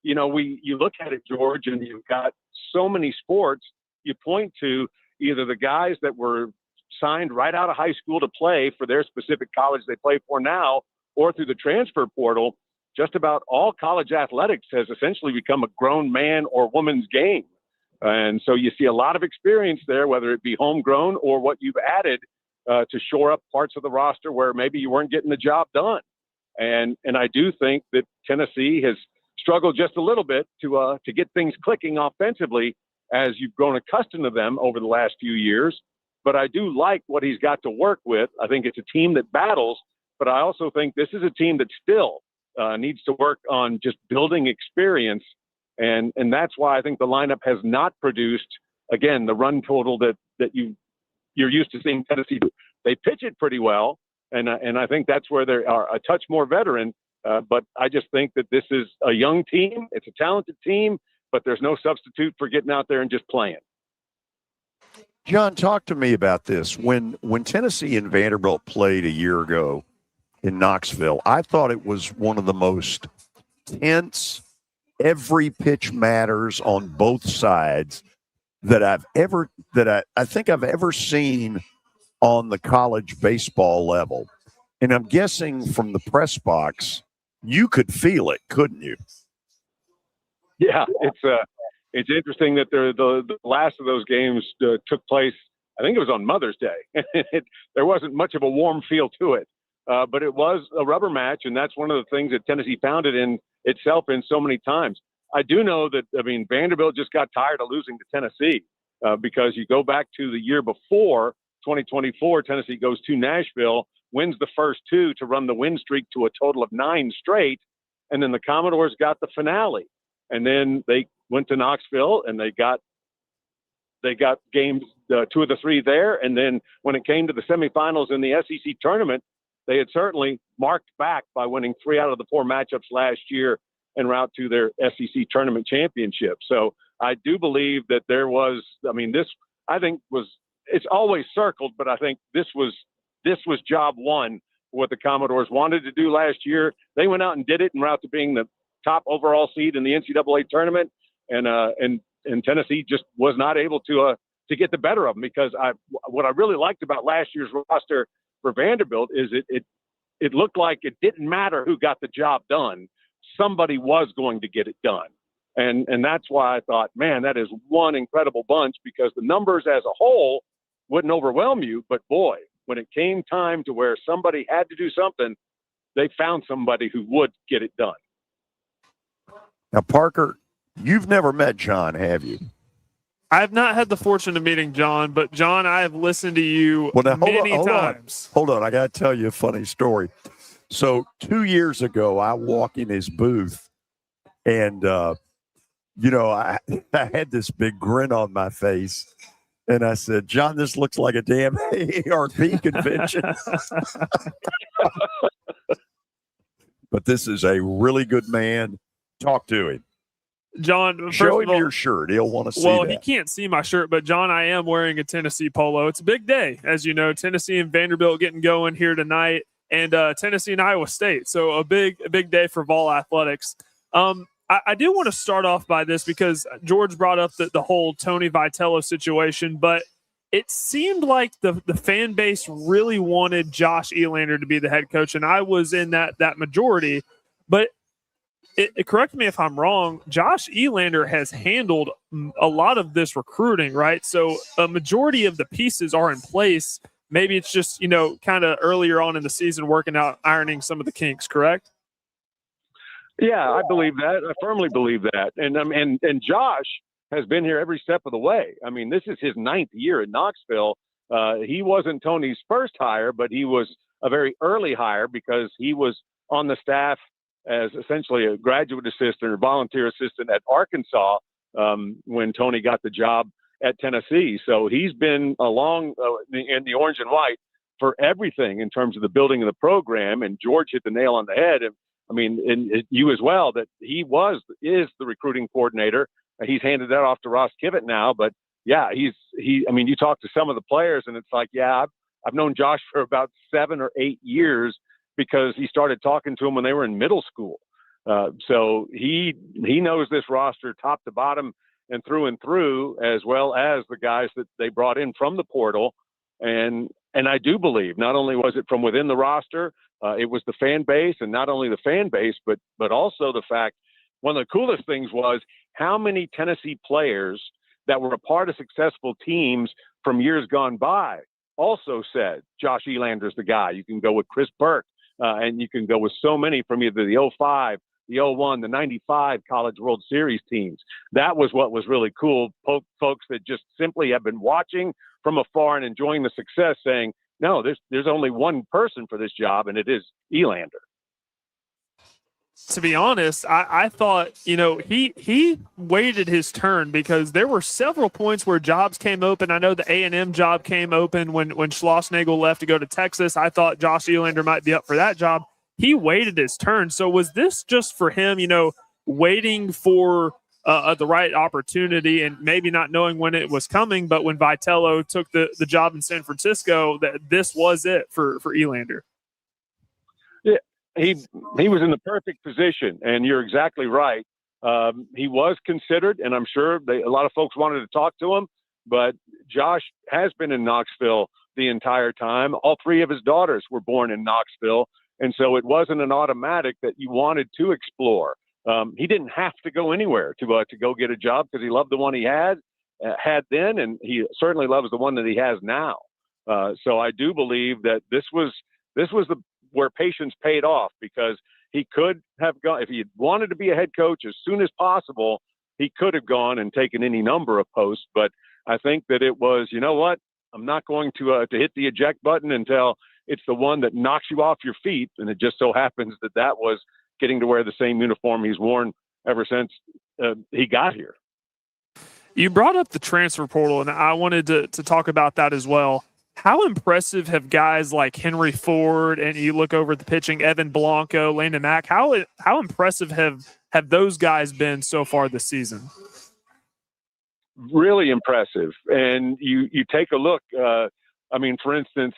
You look at it, George, and you've got so many sports. You point to either the guys that were signed right out of high school to play for their specific college they play for now, or through the transfer portal. Just about all college athletics has essentially become a grown man or woman's game. And so you see a lot of experience there, whether it be homegrown or what you've added to shore up parts of the roster where maybe you weren't getting the job done. And I do think that Tennessee has struggled just a little bit to get things clicking offensively as you've grown accustomed to them over the last few years. But I do like what he's got to work with. I think it's a team that battles, but I also think this is a team that still needs to work on just building experience. And that's why I think the lineup has not produced, again, the run total that you're used to seeing Tennessee do. They pitch it pretty well, and I think that's where they are a touch more veteran. But I just think that this is a young team. It's a talented team, but there's no substitute for getting out there and just playing. John, talk to me about this. When Tennessee and Vanderbilt played a year ago in Knoxville, I thought it was one of the most tense, every pitch matters on both sides that I think I've ever seen on the college baseball level. And I'm guessing from the press box, you could feel it, couldn't you? Yeah, it's interesting that the last of those games took place, I think it was on Mother's Day. There wasn't much of a warm feel to it, but it was a rubber match, and that's one of the things that Tennessee found it in itself in so many times. I do know that, Vanderbilt just got tired of losing to Tennessee because you go back to the year before, 2024, Tennessee goes to Nashville, wins the first two to run the win streak to a total of 9 straight. And then the Commodores got the finale. And then they went to Knoxville and they got games, 2 of the 3 there. And then when it came to the semifinals in the SEC tournament, they had certainly marked back by winning 3 out of the 4 matchups last year en route to their SEC tournament championship. So I do believe that there was, this, I think it's always circled, but I think this was job one, what the Commodores wanted to do last year. They went out and did it en route to being the top overall seed in the NCAA tournament. And Tennessee just was not able to get the better of them, because what I really liked about last year's roster for Vanderbilt is it looked like it didn't matter who got the job done. Somebody was going to get it done. And that's why I thought, man, that is one incredible bunch, because the numbers as a whole wouldn't overwhelm you. But boy, when it came time to where somebody had to do something, they found somebody who would get it done. Now, Parker, you've never met John, have you? I have not had the fortune of meeting John, but John, I have listened to you many times. Hold on. I got to tell you a funny story. So 2 years ago, I walk in his booth and, I had this big grin on my face. And I said, John, this looks like a damn ARP convention. But this is a really good man. Talk to him. John, show him your shirt. He'll want to see Well, that. he can't see my shirt, but John, I am wearing a Tennessee polo. It's a big day, as you know. Tennessee and Vanderbilt getting going here tonight, and Tennessee and Iowa State. So a big day for Vol athletics. I do want to start off by this because George brought up the whole Tony Vitello situation, but it seemed like the fan base really wanted Josh Elander to be the head coach, and I was in that majority. But correct me if I'm wrong, Josh Elander has handled a lot of this recruiting, right? So a majority of the pieces are in place. Maybe it's just, kind of earlier on in the season working out, ironing some of the kinks, correct? Yeah, I believe that. I firmly believe that. And Josh has been here every step of the way. I mean, this is his 9th year in Knoxville. He wasn't Tony's first hire, but he was a very early hire because he was on the staff as essentially a graduate assistant or volunteer assistant at Arkansas when Tony got the job at Tennessee. So he's been along in the orange and white for everything in terms of the building of the program. And George hit the nail on the head. And you as well, that he is the recruiting coordinator. He's handed that off to Ross Kivett now. But yeah, you talk to some of the players and it's like, yeah, I've known Josh for about 7 or 8 years, because he started talking to him when they were in middle school. So he knows this roster top to bottom and through, as well as the guys that they brought in from the portal. And I do believe not only was it from within the roster, it was the fan base, and not only the fan base, but also the fact, one of the coolest things was how many Tennessee players that were a part of successful teams from years gone by also said, Josh Elander's the guy. You can go with Chris Burke. And you can go with so many from either the 05, the 01, the 95 College World Series teams. That was what was really cool. Folks that just simply have been watching from afar and enjoying the success, saying, no, there's only one person for this job, and it is Elander. To be honest, I thought, he waited his turn, because there were several points where jobs came open. I know the A&M job came open when Schlossnagle left to go to Texas. I thought Josh Elander might be up for that job. He waited his turn. So was this just for him, waiting for the right opportunity and maybe not knowing when it was coming, but when Vitello took the job in San Francisco, that this was it for Elander? Yeah. He was in the perfect position, and you're exactly right. He was considered, and I'm sure a lot of folks wanted to talk to him, but Josh has been in Knoxville the entire time. All 3 of his daughters were born in Knoxville, and so it wasn't an automatic that you wanted to explore. He didn't have to go anywhere to go get a job, because he loved the one he had then, and he certainly loves the one that he has now. So I do believe that this was where patience paid off, because he could have gone, if he had wanted to be a head coach as soon as possible, he could have gone and taken any number of posts. But I think that it was, you know what, I'm not going to hit the eject button until it's the one that knocks you off your feet. And it just so happens that was getting to wear the same uniform he's worn ever since he got here. You brought up the transfer portal, and I wanted to talk about that as well. How impressive have guys like Henry Ford, and you look over at the pitching, Evan Blanco, Landon Mack, how impressive have those guys been so far this season? Really impressive. And you take a look, for instance,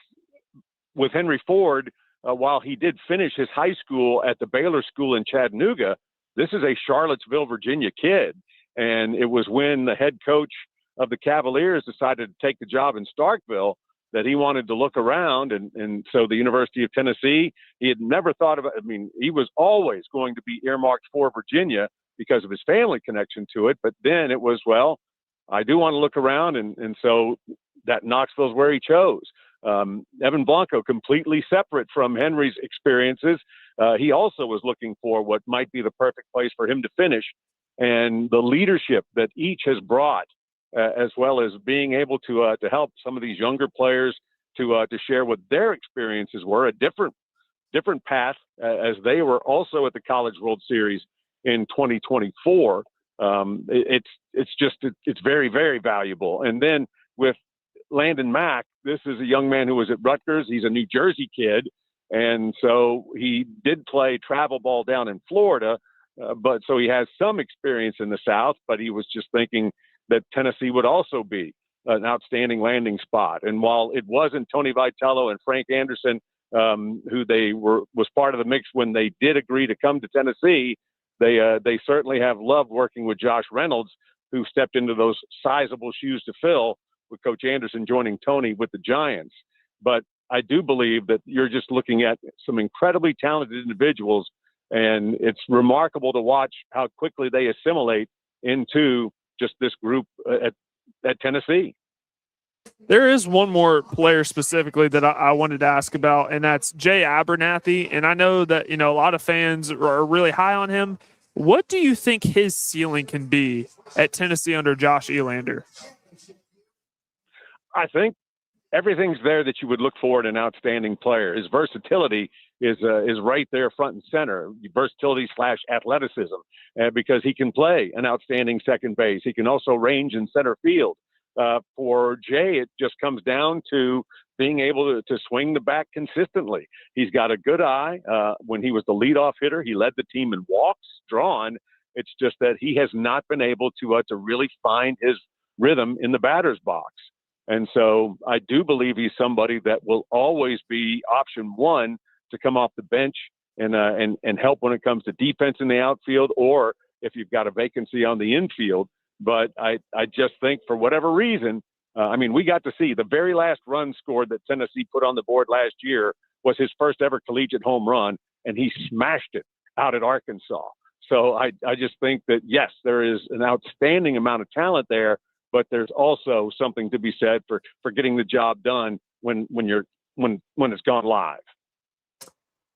with Henry Ford, while he did finish his high school at the Baylor School in Chattanooga, this is a Charlottesville, Virginia kid. And it was when the head coach of the Cavaliers decided to take the job in Starkville that he wanted to look around. And so the University of Tennessee, he had never thought about, he was always going to be earmarked for Virginia because of his family connection to it. But then it was, well, I do want to look around. And so that Knoxville's where he chose. Evan Blanco, completely separate from Henry's experiences. He also was looking for what might be the perfect place for him to finish. And the leadership that each has brought, as well as being able to help some of these younger players to share what their experiences were, a different path, as they were also at the College World Series in 2024. It's very, very valuable. And then with Landon Mack, this is a young man who was at Rutgers. He's a New Jersey kid. And so he did play travel ball down in Florida, but so he has some experience in the South, but he was just thinking that Tennessee would also be an outstanding landing spot. And while it wasn't Tony Vitello and Frank Anderson, who was part of the mix when they did agree to come to Tennessee, they certainly have loved working with Josh Reynolds, who stepped into those sizable shoes to fill with Coach Anderson joining Tony with the Giants. But I do believe that you're just looking at some incredibly talented individuals, and it's remarkable to watch how quickly they assimilate into just this group at Tennessee. There is one more player specifically that I wanted to ask about, and that's Jay Abernathy. And I know that, a lot of fans are really high on him. What do you think his ceiling can be at Tennessee under Josh Elander? I think everything's there that you would look for in an outstanding player. His versatility is right there front and center. Versatility / athleticism, because he can play an outstanding second base. He can also range in center field. For Jay, it just comes down to being able to swing the bat consistently. He's got a good eye. When he was the leadoff hitter, he led the team in walks drawn. It's just that he has not been able to really find his rhythm in the batter's box. And so I do believe he's somebody that will always be option one to come off the bench and help when it comes to defense in the outfield, or if you've got a vacancy on the infield. But I just think for whatever reason, we got to see the very last run scored that Tennessee put on the board last year was his first ever collegiate home run, and he smashed it out at Arkansas. So I just think that, yes, there is an outstanding amount of talent there, but there's also something to be said for getting the job done when it's gone live.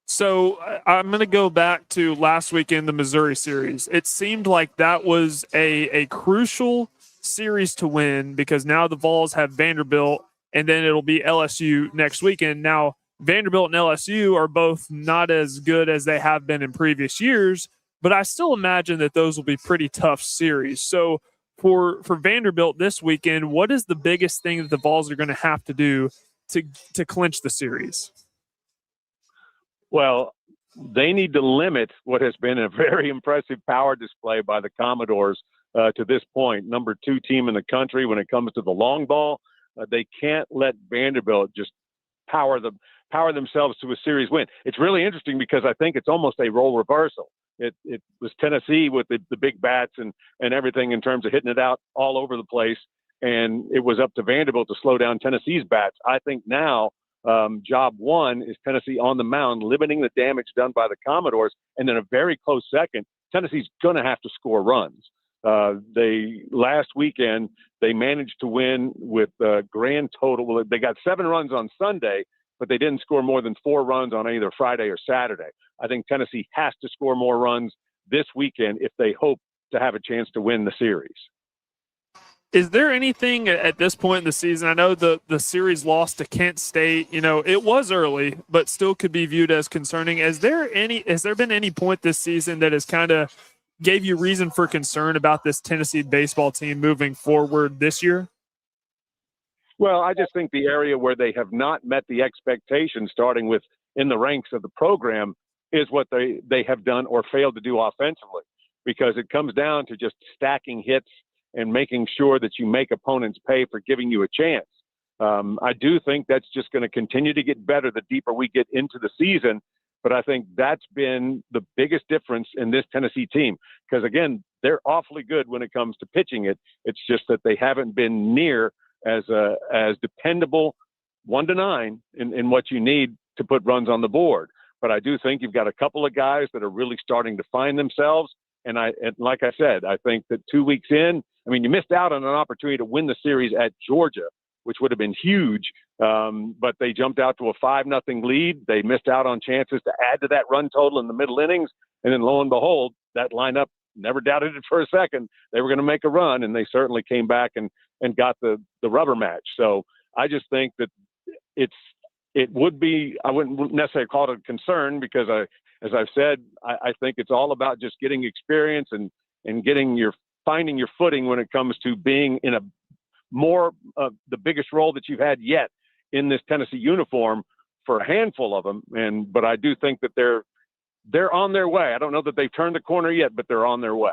So I'm going to go back to last weekend, the Missouri series. It seemed like that was a crucial series to win, because now the Vols have Vanderbilt, and then it'll be LSU next weekend. Now, Vanderbilt and LSU are both not as good as they have been in previous years, but I still imagine that those will be pretty tough series. So for Vanderbilt this weekend, what is the biggest thing that the Vols are going to have to do to clinch the series? Well, they need to limit what has been a very impressive power display by the Commodores to this point. Number 2 team in the country when it comes to the long ball. They can't let Vanderbilt just power themselves to a series win. It's really interesting because I think it's almost a role reversal. It was Tennessee with the big bats and everything in terms of hitting it out all over the place, and it was up to Vanderbilt to slow down Tennessee's bats. I think now job one is Tennessee on the mound, limiting the damage done by the Commodores, and then a very close second, Tennessee's going to have to score runs. Last weekend, they managed to win with a grand total. They got 7 runs on Sunday, but they didn't score more than 4 runs on either Friday or Saturday. I think Tennessee has to score more runs this weekend if they hope to have a chance to win the series. Is there anything at this point in the season? I know the series lost to Kent State. It was early, but still could be viewed as concerning. Has there been any point this season that has kind of gave you reason for concern about this Tennessee baseball team moving forward this year? Well, I just think the area where they have not met the expectations, starting with in the ranks of the program, is what they have done or failed to do offensively, because it comes down to just stacking hits and making sure that you make opponents pay for giving you a chance. I do think that's just going to continue to get better the deeper we get into the season. But I think that's been the biggest difference in this Tennessee team, because, again, they're awfully good when it comes to pitching it. It's just that they haven't been near as dependable 1-9 in what you need to put runs on the board. But I do think you've got a couple of guys that are really starting to find themselves. And like I said, I think that 2 weeks in, you missed out on an opportunity to win the series at Georgia, which would have been huge. But they jumped out to a 5-0 lead. They missed out on chances to add to that run total in the middle innings. And then lo and behold, that lineup never doubted it for a second. They were going to make a run, and they certainly came back and got the rubber match. So I just think that it would be, I wouldn't necessarily call it a concern, because as I've said, I think it's all about just getting experience and finding your footing when it comes to being in a more of the biggest role that you've had yet in this Tennessee uniform for a handful of them. But I do think that they're on their way. I don't know that they've turned the corner yet, but they're on their way.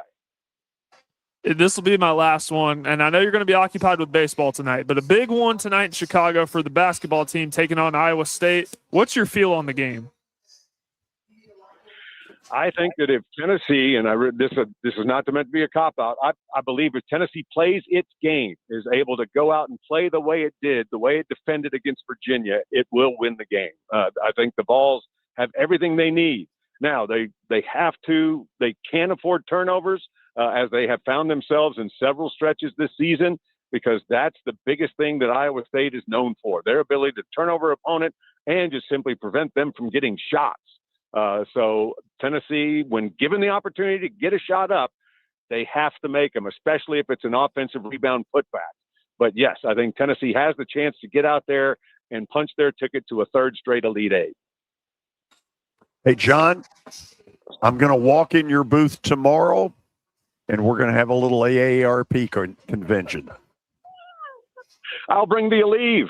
This will be my last one, and I know you're going to be occupied with baseball tonight, but a big one tonight in Chicago for the basketball team taking on Iowa State. What's your feel on the game? I think that if Tennessee, and this is not meant to be a cop-out, I believe if Tennessee plays its game, is able to go out and play the way it did, the way it defended against Virginia, it will win the game. I think the Vols have everything they need. Now, they can't afford turnovers, as they have found themselves in several stretches this season, because that's the biggest thing that Iowa State is known for, their ability to turn over opponent and just simply prevent them from getting shots. So Tennessee, when given the opportunity to get a shot up, they have to make them, especially if it's an offensive rebound putback. But yes, I think Tennessee has the chance to get out there and punch their ticket to a third straight Elite Eight. Hey, John, I'm going to walk in your booth tomorrow, and we're going to have a little AARP convention. I'll bring the Aleve.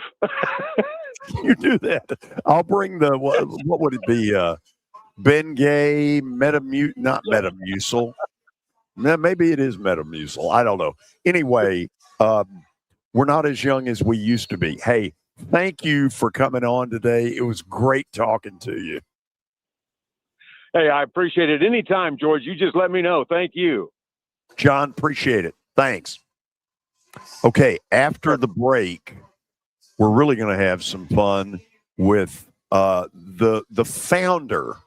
You do that. I'll bring the, what would it be? Bengay, not Metamucil. Maybe it is Metamucil. I don't know. Anyway, we're not as young as we used to be. Hey, thank you for coming on today. It was great talking to you. Hey, I appreciate it. Anytime, George. You just let me know. Thank you. John, appreciate it. Thanks. Okay, after the break, we're really going to have some fun with the founder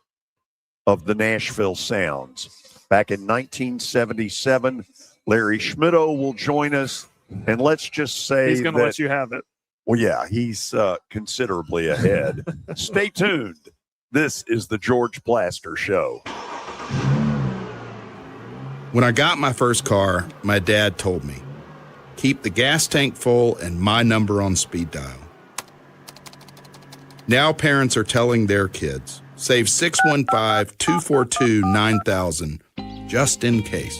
of the Nashville Sounds. Back in 1977, Larry Schmittou will join us, and let's just say he's going to let you have it. Well, yeah, he's considerably ahead. Stay tuned. This is the George Plaster Show. When I got my first car, my dad told me, keep the gas tank full and my number on speed dial. Now parents are telling their kids, save 615-242-9000 just in case.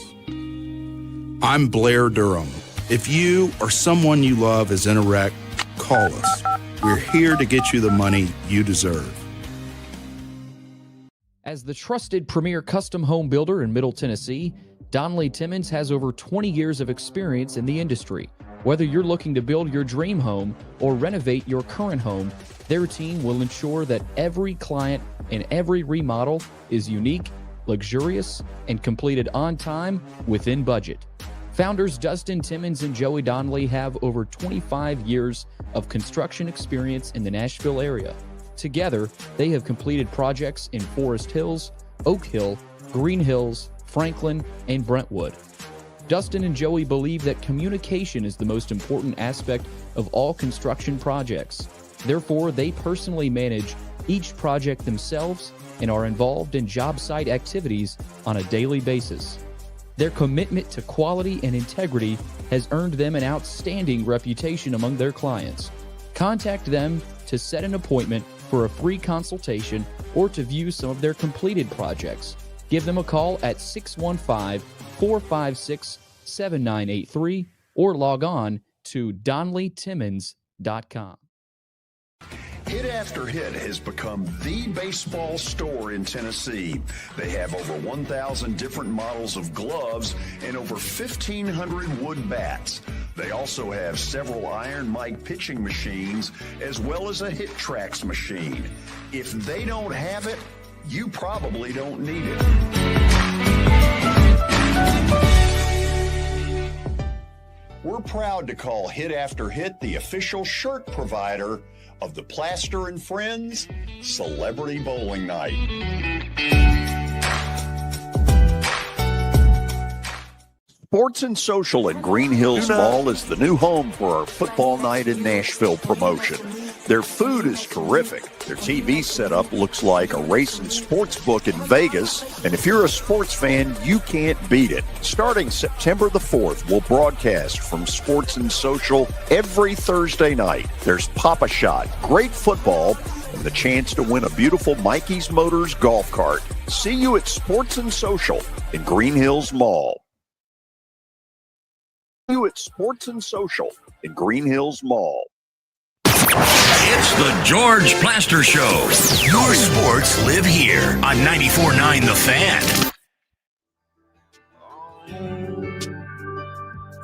I'm Blair Durham. If you or someone you love is in a wreck, call us. We're here to get you the money you deserve. As the trusted premier custom home builder in Middle Tennessee, Donnelly Timmons has over 20 years of experience in the industry. Whether you're looking to build your dream home or renovate your current home, their team will ensure that every client and every remodel is unique, luxurious, and completed on time within budget. Founders Dustin Timmons and Joey Donnelly have over 25 years of construction experience in the Nashville area. Together, they have completed projects in Forest Hills, Oak Hill, Green Hills, Franklin, and Brentwood. Dustin and Joey believe that communication is the most important aspect of all construction projects. Therefore, they personally manage each project themselves and are involved in job site activities on a daily basis. Their commitment to quality and integrity has earned them an outstanding reputation among their clients. Contact them to set an appointment for a free consultation or to view some of their completed projects. Give them a call at 615-456-7983 or log on to DonleyTimmons.com. Hit After Hit has become the baseball store in Tennessee. They have over 1,000 different models of gloves and over 1,500 wood bats. They also have several Iron Mike pitching machines as well as a Hit Tracks machine. If they don't have it, you probably don't need it. We're proud to call Hit After Hit the official shirt provider of the Plaster and Friends Celebrity Bowling Night. Sports and Social at Green Hills Mall is the new home for our Football Night in Nashville promotion. Their food is terrific. Their TV setup looks like a racing sports book in Vegas. And if you're a sports fan, you can't beat it. Starting September the 4th, we'll broadcast from Sports and Social every Thursday night. There's Pop-A-Shot, great football, and the chance to win a beautiful Mikey's Motors golf cart. See you at Sports and Social in Green Hills Mall. See you at Sports and Social in Green Hills Mall. It's the George Plaster Show. Your sports live here on 94.9 The Fan.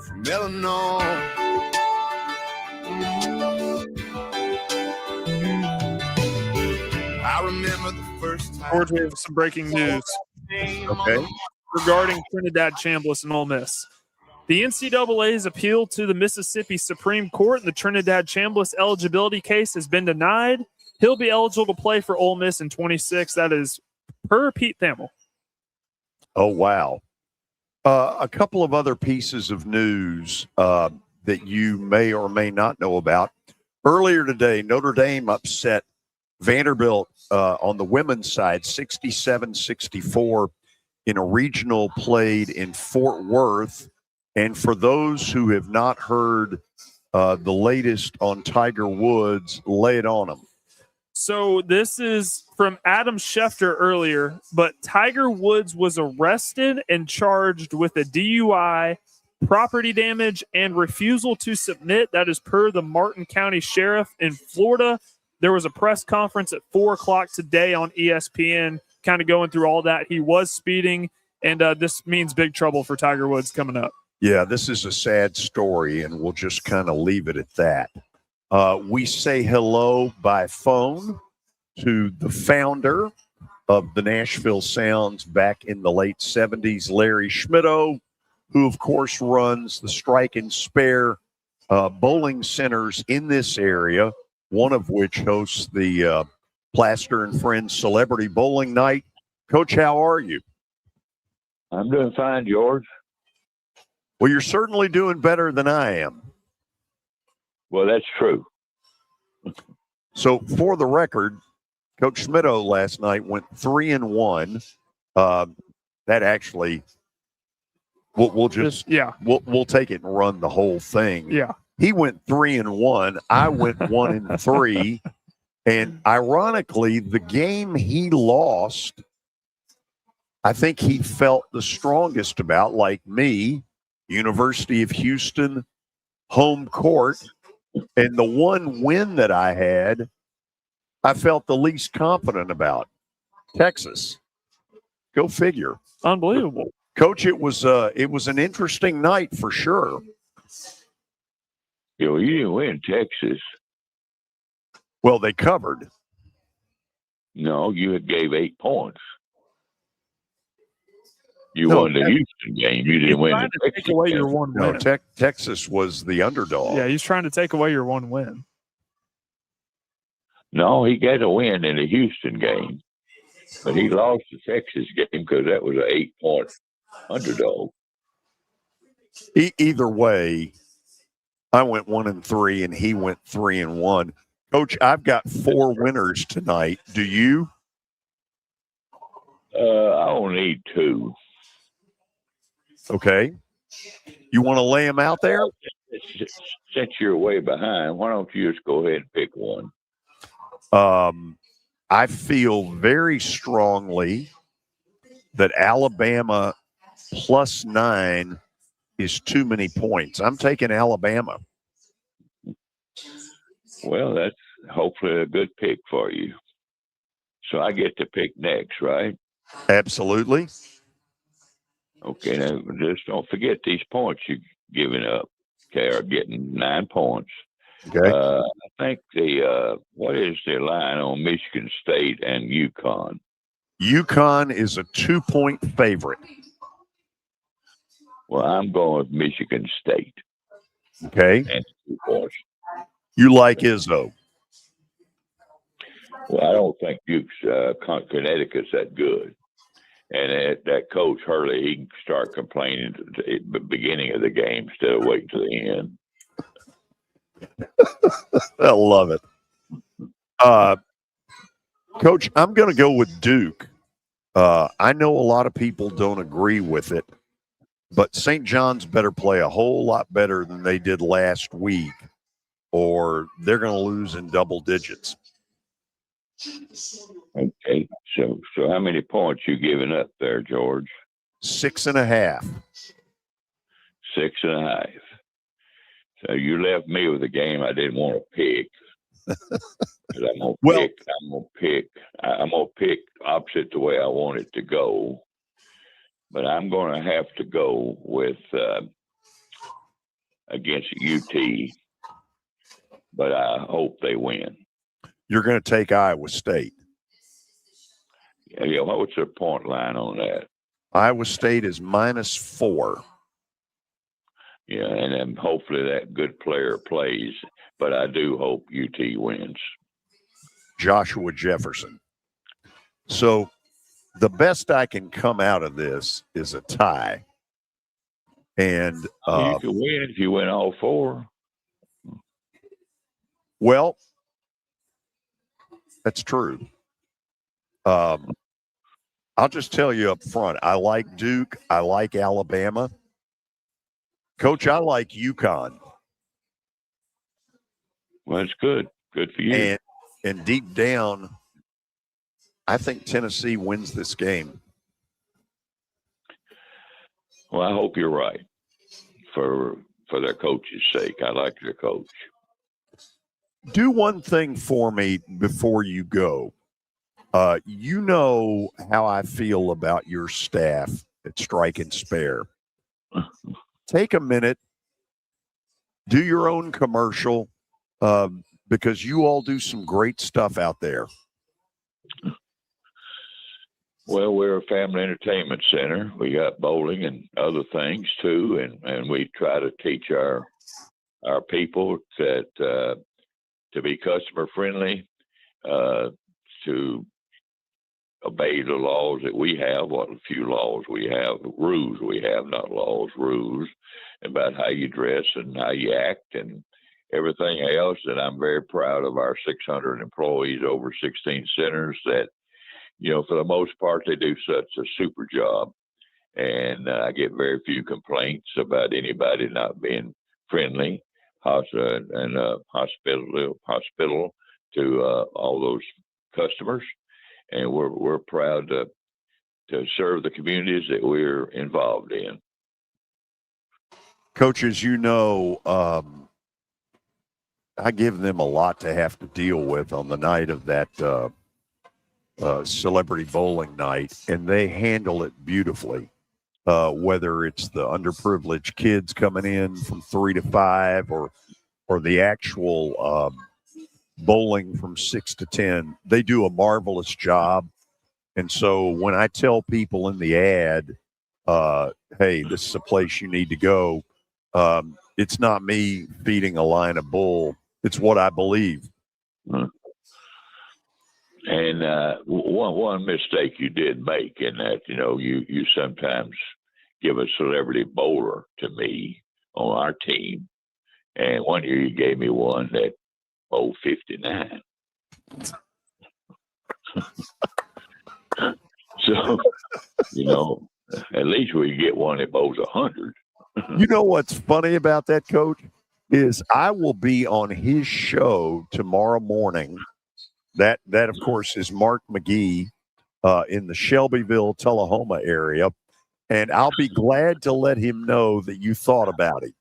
From Illinois. I remember the first time. George, we have some breaking news. Okay. Regarding Trinidad Chambliss and Ole Miss. The NCAA's appeal to the Mississippi Supreme Court in the Trinidad Chambliss eligibility case has been denied. He'll be eligible to play for Ole Miss in 26. That is per Pete Thamel. Oh, wow. A couple of other pieces of news that you may or may not know about. Earlier today, Notre Dame upset Vanderbilt on the women's side, 67-64 in a regional played in Fort Worth. And for those who have not heard the latest on Tiger Woods, lay it on them. So this is from Adam Schefter earlier, but Tiger Woods was arrested and charged with a DUI, property damage, and refusal to submit. That is per the Martin County Sheriff in Florida. There was a press conference at 4 o'clock today on ESPN, kind of going through all that. He was speeding, and this means big trouble for Tiger Woods coming up. Yeah, this is a sad story, and we'll just kind of leave it at that. We say hello by phone to the founder of the Nashville Sounds back in the late 70s, Larry Schmittou, who, of course, runs the Strike and Spare bowling centers in this area, one of which hosts the Plaster and Friends Celebrity Bowling Night. Coach, how are you? I'm doing fine, George. Well, you're certainly doing better than I am. Well, that's true. So, for the record, Coach Schmittou last night went 3-1. That actually, we'll just we'll take it and run the whole thing. Yeah, he went 3-1. I went 1-3, and ironically, the game he lost, I think he felt the strongest about, like me. University of Houston, home court, and the one win that I had, I felt the least confident about. Texas. Go figure. Unbelievable. Coach, it was an interesting night for sure. You know, you didn't win Texas. Well, they covered. No, you had gave 8 points. You won the Houston game. You didn't win the Texas take away game. your one win. No, Texas was the underdog. Yeah, he's trying to take away your one win. No, he got a win in the Houston game, but he lost the Texas game because that was an 8-point underdog. Either way, I went 1-3 and he went 3-1. Coach, I've got 4 winners tonight. Do you? I only need 2. Okay. You want to lay them out there? Since you're way behind, why don't you just go ahead and pick one? I feel very strongly that Alabama +9 is too many points. I'm taking Alabama. Well, that's hopefully a good pick for you. So I get to pick next, right? Absolutely. Okay, now just don't forget these points you're giving up. Okay, are getting 9 points. Okay. I think what is the line on Michigan State and UConn? UConn is a 2-point favorite. Well, I'm going with Michigan State. Okay. And 2 points. You like Izzo? Well, I don't think Duke's Connecticut's that good. And that coach Hurley, he can start complaining at the beginning of the game instead of waiting to the end. I love it. Coach, I'm going to go with Duke. I know a lot of people don't agree with it, but St. John's better play a whole lot better than they did last week, or they're going to lose in double digits. Okay, so how many points you giving up there, George? 6.5. 6.5. So you left me with a game I didn't want to pick. I'm gonna pick opposite the way I want it to go. But I'm gonna have to go with against UT. But I hope they win. You're going to take Iowa State. Yeah, what's their point line on that? Iowa State is -4. Yeah, and then hopefully that good player plays. But I do hope UT wins. Joshua Jefferson. So the best I can come out of this is a tie. And you can win if you win all 4. Well, that's true. I'll just tell you up front, I like Duke. I like Alabama. Coach, I like UConn. Well, that's good. Good for you. And deep down, I think Tennessee wins this game. Well, I hope you're right for their coach's sake. I like their coach. Do one thing for me before you go. You know how I feel about your staff at Strike and Spare. Take a minute, do your own commercial, because you all do some great stuff out there. Well, we're a family entertainment center. We got bowling and other things too, and we try to teach our people that to be customer friendly, to obey the laws that we have, what few laws we have, rules we have, not laws, rules about how you dress and how you act and everything else. And I'm very proud of our 600 employees over 16 centers that, for the most part, they do such a super job. And I get very few complaints about anybody not being friendly and hospitable to all those customers. And we're proud to serve the communities that we're involved in. Coaches, I give them a lot to have to deal with on the night of that celebrity bowling night, and they handle it beautifully. Whether it's the underprivileged kids coming in from 3 to 5 or the actual bowling from 6 to 10, they do a marvelous job. And so when I tell people in the ad, hey, this is a place you need to go, it's not me feeding a line of bull. It's what I believe. And one mistake you did make in that, you sometimes give a celebrity bowler to me on our team. And one year you gave me one that bowled 59. So, At least we get one that bowls 100. You know what's funny about that, Coach, is I will be on his show tomorrow morning. That of course, is Mark McGee in the Shelbyville, Tullahoma area. And I'll be glad to let him know that you thought about him.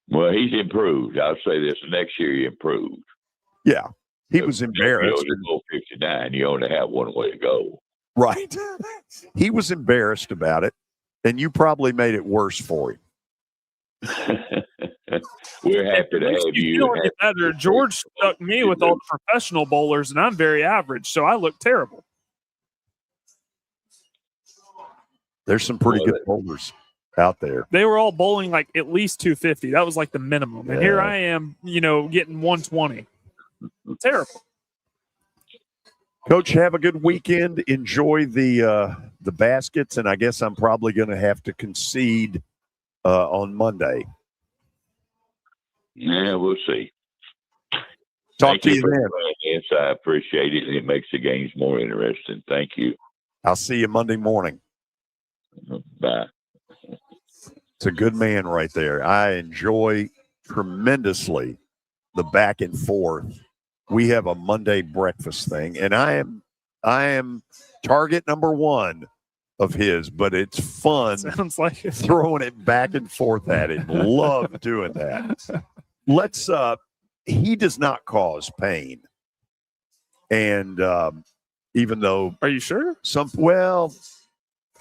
Well, he's improved. I'll say this: next year he improved. Yeah, he was embarrassed. You know, 59, you only have one way to go. Right. He was embarrassed about it, and you probably made it worse for him. We're happy to have you. You don't get better. George stuck me with all the professional bowlers, and I'm very average, so I look terrible. There's some pretty good bowlers out there. They were all bowling like at least 250. That was like the minimum. And here I am, getting 120. Terrible. Coach, have a good weekend. Enjoy the baskets, and I guess I'm probably going to have to concede on Monday. Yeah, we'll see. Talk to you then. Yes, I appreciate it. It makes the games more interesting. Thank you. I'll see you Monday morning. Bye. It's a good man right there. I enjoy tremendously the back and forth. We have a Monday breakfast thing, and I am target number one of his, but it's fun. Sounds like it. Throwing it back and forth at him. Love doing that. Let's he does not cause pain. And even though, are you sure?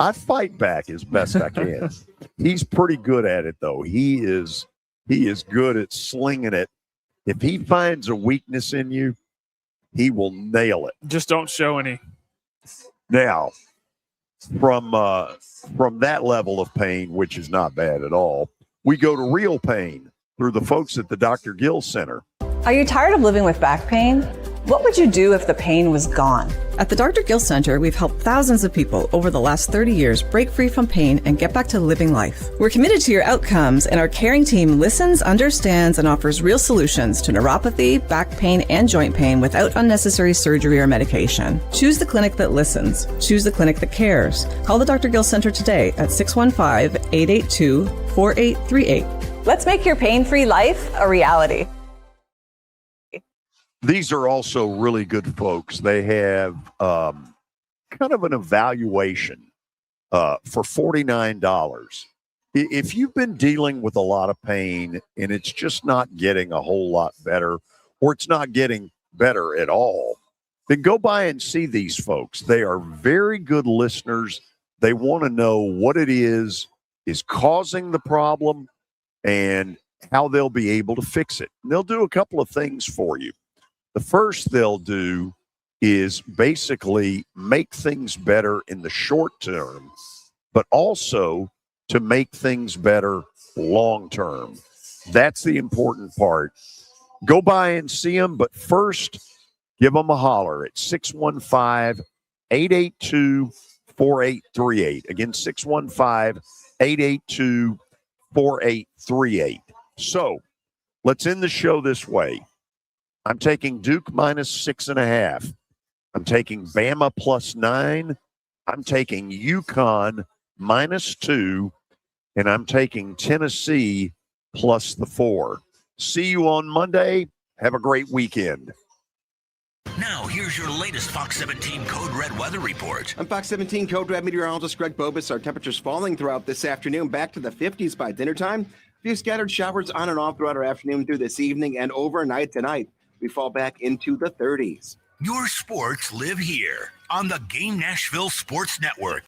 I fight back as best I can. He's pretty good at it, though. He is good at slinging it. If he finds a weakness in you, he will nail it. Just don't show any. Now, from that level of pain, which is not bad at all, we go to real pain through the folks at the Dr. Gill Center. Are you tired of living with back pain? What would you do if the pain was gone? At the Dr. Gill Center, we've helped thousands of people over the last 30 years break free from pain and get back to living life. We're committed to your outcomes, and our caring team listens, understands, and offers real solutions to neuropathy, back pain, and joint pain without unnecessary surgery or medication. Choose the clinic that listens. Choose the clinic that cares. Call the Dr. Gill Center today at 615-882-4838. Let's make your pain-free life a reality. These are also really good folks. They have kind of an evaluation for $49. If you've been dealing with a lot of pain and it's just not getting a whole lot better, or it's not getting better at all, then go by and see these folks. They are very good listeners. They want to know what it is causing the problem and how they'll be able to fix it. And they'll do a couple of things for you. The first they'll do is basically make things better in the short term, but also to make things better long term. That's the important part. Go by and see them, but first, give them a holler at 615-882-4838. Again, 615-882-4838. So let's end the show this way. I'm taking Duke minus 6.5. I'm taking Bama plus 9. I'm taking UConn minus 2. And I'm taking Tennessee plus the 4. See you on Monday. Have a great weekend. Now, here's your latest Fox 17 Code Red weather report. I'm Fox 17 Code Red meteorologist Greg Bobus. Our temperatures falling throughout this afternoon, back to the 50s by dinner time. A few scattered showers on and off throughout our afternoon through this evening, and overnight tonight, we fall back into the 30s. Your sports live here on the Game Nashville Sports Network.